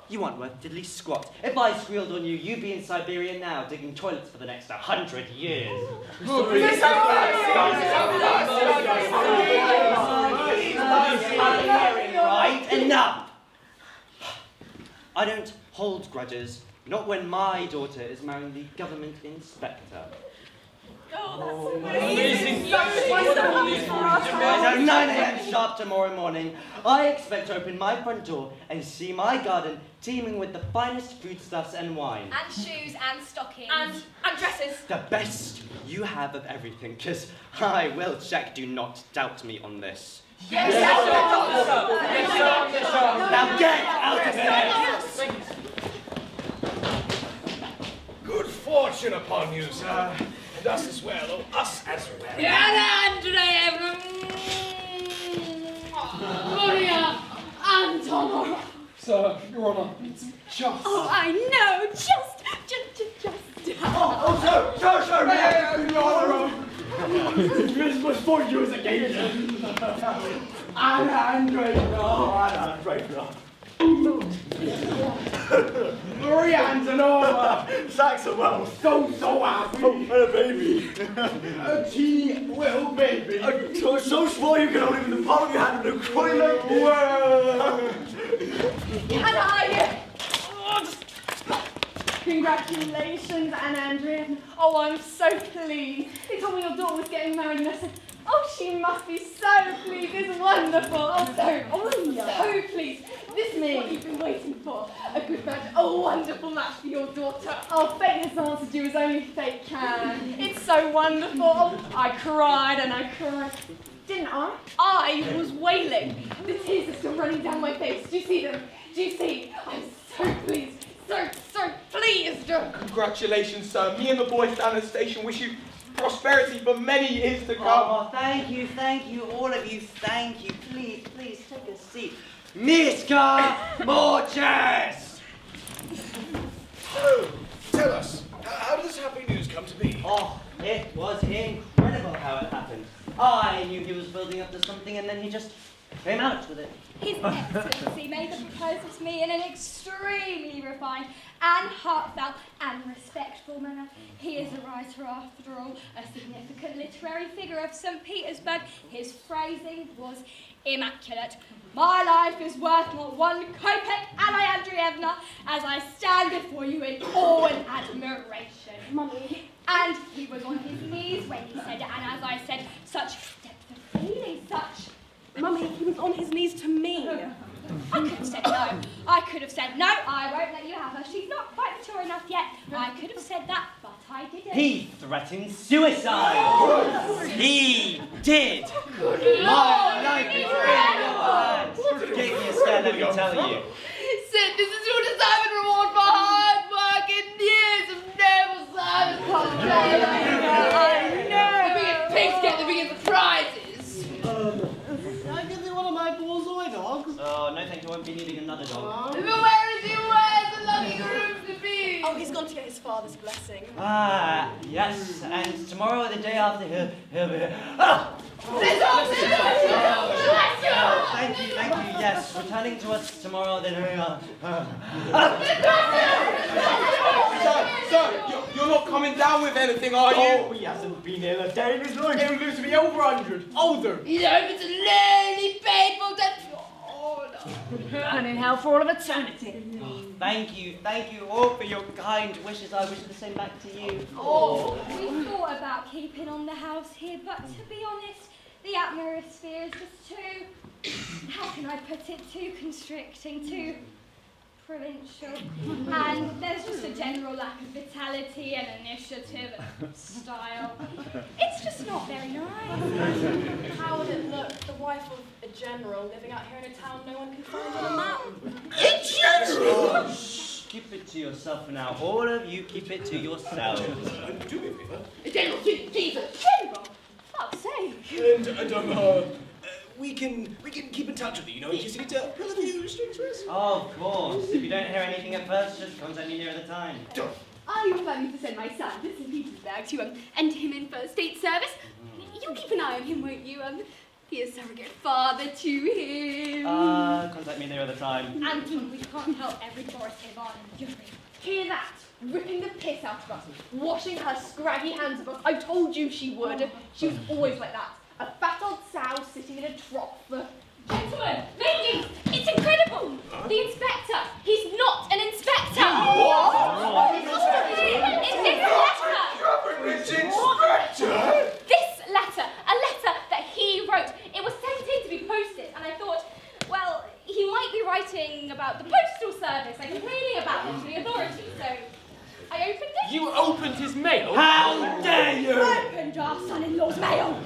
You aren't worth diddly squat. If I squealed on you, you'd be in Siberia now, digging toilets for the next 100 years. Right, enough! I don't hold grudges, not when my daughter is marrying the government inspector. Oh, that's amazing. At 9 a.m. sharp tomorrow morning, I expect to open my front door and see my garden teeming with the finest foodstuffs and wine. And shoes and stockings. And dresses. The best you have of everything, because I will check. Do not doubt me on this. Yes, sir. Now get out of here! Good fortune upon you, sir. And us as well, oh, us as well. Maria Antonov. Sir, Your Honour, it's just. Oh, I know. Just. This was for you as a game. And Andre, Maria Antonova! Saxonwell, so happy! Oh, and a baby! A teeny little baby! So small you can hold him in the palm of your hand and cry like this! Can I? Congratulations, Anne Andrea. Oh, I'm so pleased. They told me your daughter was getting married and I said, oh, she must be so pleased. It's wonderful. So pleased. This is what you've been waiting for. A good match, a wonderful match for your daughter. Oh, fate has answered you as only fate can. It's so wonderful. Oh, I cried and I cried. Didn't I? I was wailing. The tears are still running down my face. Do you see them? Do you see? I'm so pleased. So pleased. Congratulations, sir. Me and the boys down at the station wish you prosperity for many years to come. Oh, thank you, all of you, thank you. Please, take a seat. Miska Morches! So, tell us, how did this happy news come to be? Oh, it was incredible how it happened. I knew he was building up to something and then he just came out with it. His Excellency made the proposal to me in an extremely refined and heartfelt and respectful manner. He is a writer after all, a significant literary figure of St. Petersburg. His phrasing was immaculate. My life is worth not one kopeck, Anna Andreevna, as I stand before you in awe and admiration. Mummy. And he was on his knees when he said it, and as I said, such depth of feeling, such... Mummy, he was on his knees to me. I could have said no. I could have said, no, I won't let you have her. She's not quite mature enough yet. I could have said that, but I didn't. He threatened suicide. He did. My life is in your hands. Give me a stand, let me tell you. Sid, this is your assignment reward for hard work and years of noble service. I know. The biggest pigs get the biggest prizes. Can I give you one of my bullseye dogs? Oh, no thank you, I won't be needing another dog. But where is he? Where's the lucky groom to be? Oh, he's gone to get his father's blessing. Ah, yes, and tomorrow or the day after he'll be... Ah! Thank you, yes, returning to us tomorrow, then we are... Sir, you're not coming down with anything, are you? Oh, he hasn't been here a day in his life. He lives to be over 100. Older. He's over to lonely, painful death. And in hell for all of eternity. Thank you all for your kind wishes. I wish the same back to you. Oh, we thought about keeping on the house here, but to be honest, the atmosphere is just too, how can I put it, too constricting, too provincial. And there's just a general lack of vitality and initiative and style. It's just not very nice. How would it look, the wife of a general living out here in a town no one can find on a map? Keep it to yourself now. All of you keep it to yourselves. Do me a favour. General, Jesus. General, fuck's sake. And we can keep in touch with you, you know, in case you need to pull a few strings for us. Oh, of course. If you don't hear anything at first, just contact me near the time. Are you planning to send my son to St. Petersburg to enter him in first state service? You'll keep an eye on him, won't you? Be a surrogate father to him. Contact me near the time. And we can't help every Boris Ivan Yuri. Hear that? Ripping the piss out of us. Washing her scraggy hands of us. I told you she would. She was always like that. A fat old sow sitting in a trough. Gentlemen, ladies, it's incredible. The inspector, he's not an inspector. What? It's inspector. Government inspector! complaining about it to the authorities, so I opened it. You opened his mail? How dare you! Opened our son-in-law's mail.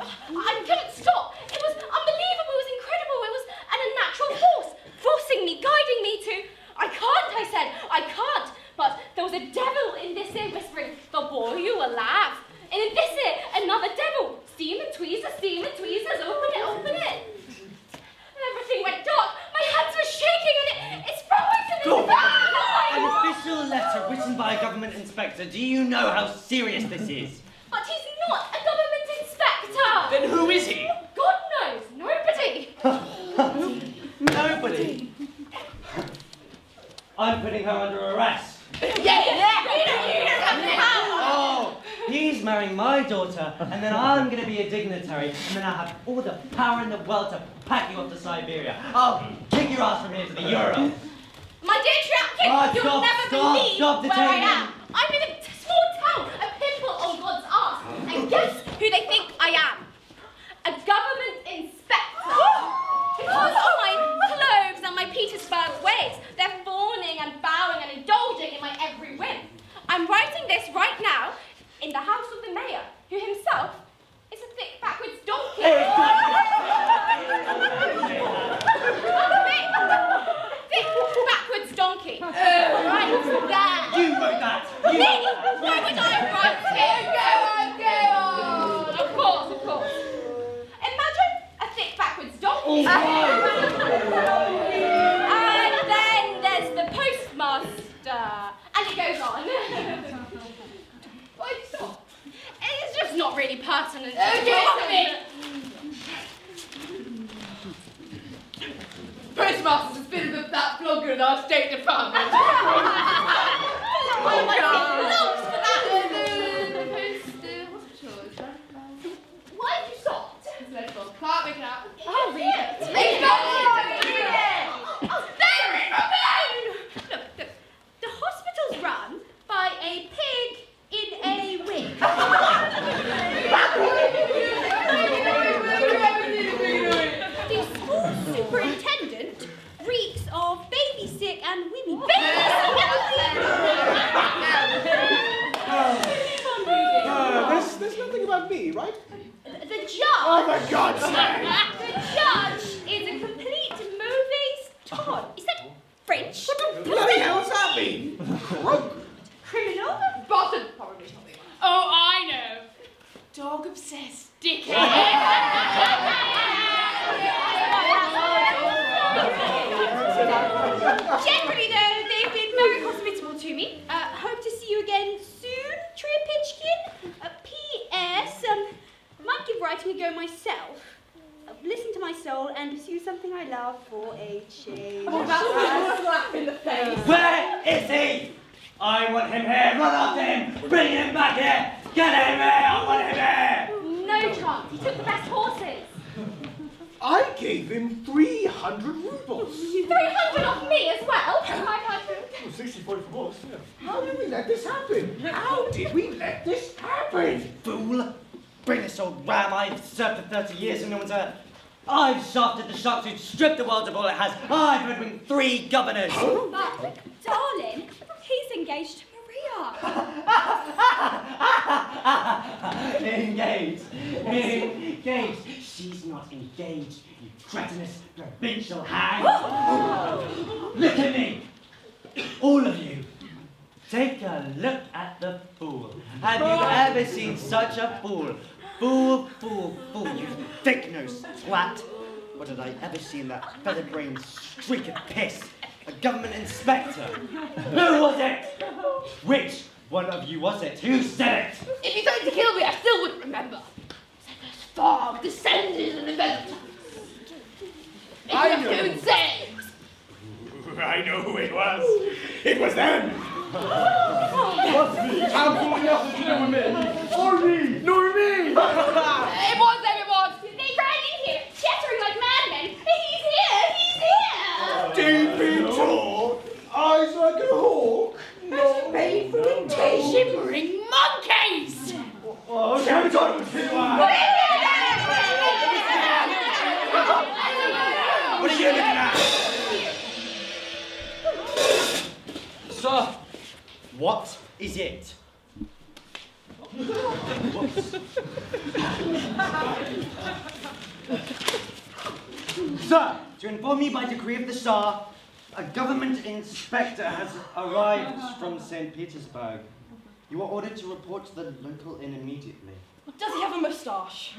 I couldn't stop. It was unbelievable. It was incredible. It was an unnatural force, forcing me, guiding me to. I can't, I said. I can't. But there was a devil in this ear whispering, the boy you will laugh. And in this ear, another devil. Steam and tweezers, open it. And everything went dark. My hands were shaking and it's frightening. Go! An official letter written by a government inspector. Do you know how serious this is? But he's not a government inspector. Then who is he? God knows. Nobody. Nobody. I'm putting her under arrest. Oh, he's marrying my daughter, and then I'm going to be a dignitary, and then I'll have all the power in the world to pack you off to Siberia. I'll kick your ass from here to the Euro. My dear Trapkin, you'll never believe where I am. I'm in a small town, a pimple on God's arse. And guess who they think I am? A government inspector. Because of my clothes and my Petersburg ways, they're fawning and bowing and indulging in my every whim. I'm writing this right now in the house of the mayor, who himself is a thick backwards donkey. Thick backwards donkey. Right there. You wrote that. Me? Why would I write it? Go on. Of course. Imagine a thick backwards donkey. And then there's the postmaster. And it goes on. Why did you stop? It's just not really pertinent. Okay. Postmaster's has been that blogger in our State Department. Oh my God. Looks for that. Why did you stop? Can't make it out. Oh, read it. Read it. Oh, there it is. Look, the hospital's run by a pig in a wig. The school superintendent reeks of baby sick and women. There's nothing about me, right? The judge. Oh, for God's sake! The judge is a complete mauvais ton. Is that French? What the bloody hell does that mean? Criminal? Bottom, probably something. Oh, I know. Dog obsessed dickhead. Generally, though, they've been very hospitable to me. Hope to see you again soon, Tripitchkin. P.S. Might give writing a go myself. Listen to my soul and pursue something I love for a change. Oh, that's a slap in the face. Where is he? I want him here. Run after him. Bring him back here. Get him here. I want him here. No chance. He took the best horses. I gave him 300 rubles. 300 off me as well. 500. 60-40 from us, yeah. How did we let this happen? How did we let this happen? Fool. Bring this old ram. I've served for 30 years and no one's heard. I've shafted the sharks who'd stripped the world of all it has. I've ridden 3 governors. But, darling, he's engaged to Maria. Engaged. She's not engaged, you cretinous, provincial hag. Look at me. All of you. Take a look at the fool. Have you ever seen such a fool? Fool, you thick-nosed twat. What did I ever see in that feather-brained streak of piss? A government inspector. Who was it? Which one of you was it? Who said it? If you tried to kill me, I still wouldn't remember. There's fog descended and enveloped us. I It's know. to insane. I know who it was. It was them. What's me? How can we nothing to do with me? Or me? Nor me! It was them, it was. They ran in here, chattering like madmen. He's here. Deep tall, eyes like a hawk. No. Made from shimmering monkeys. Oh, okay, I'm talking to you. What are you looking at? Sir! What is it? Sir, to inform me by decree of the Tsar, a government inspector has arrived from St. Petersburg. You are ordered to report to the local inn immediately. Does he have a moustache?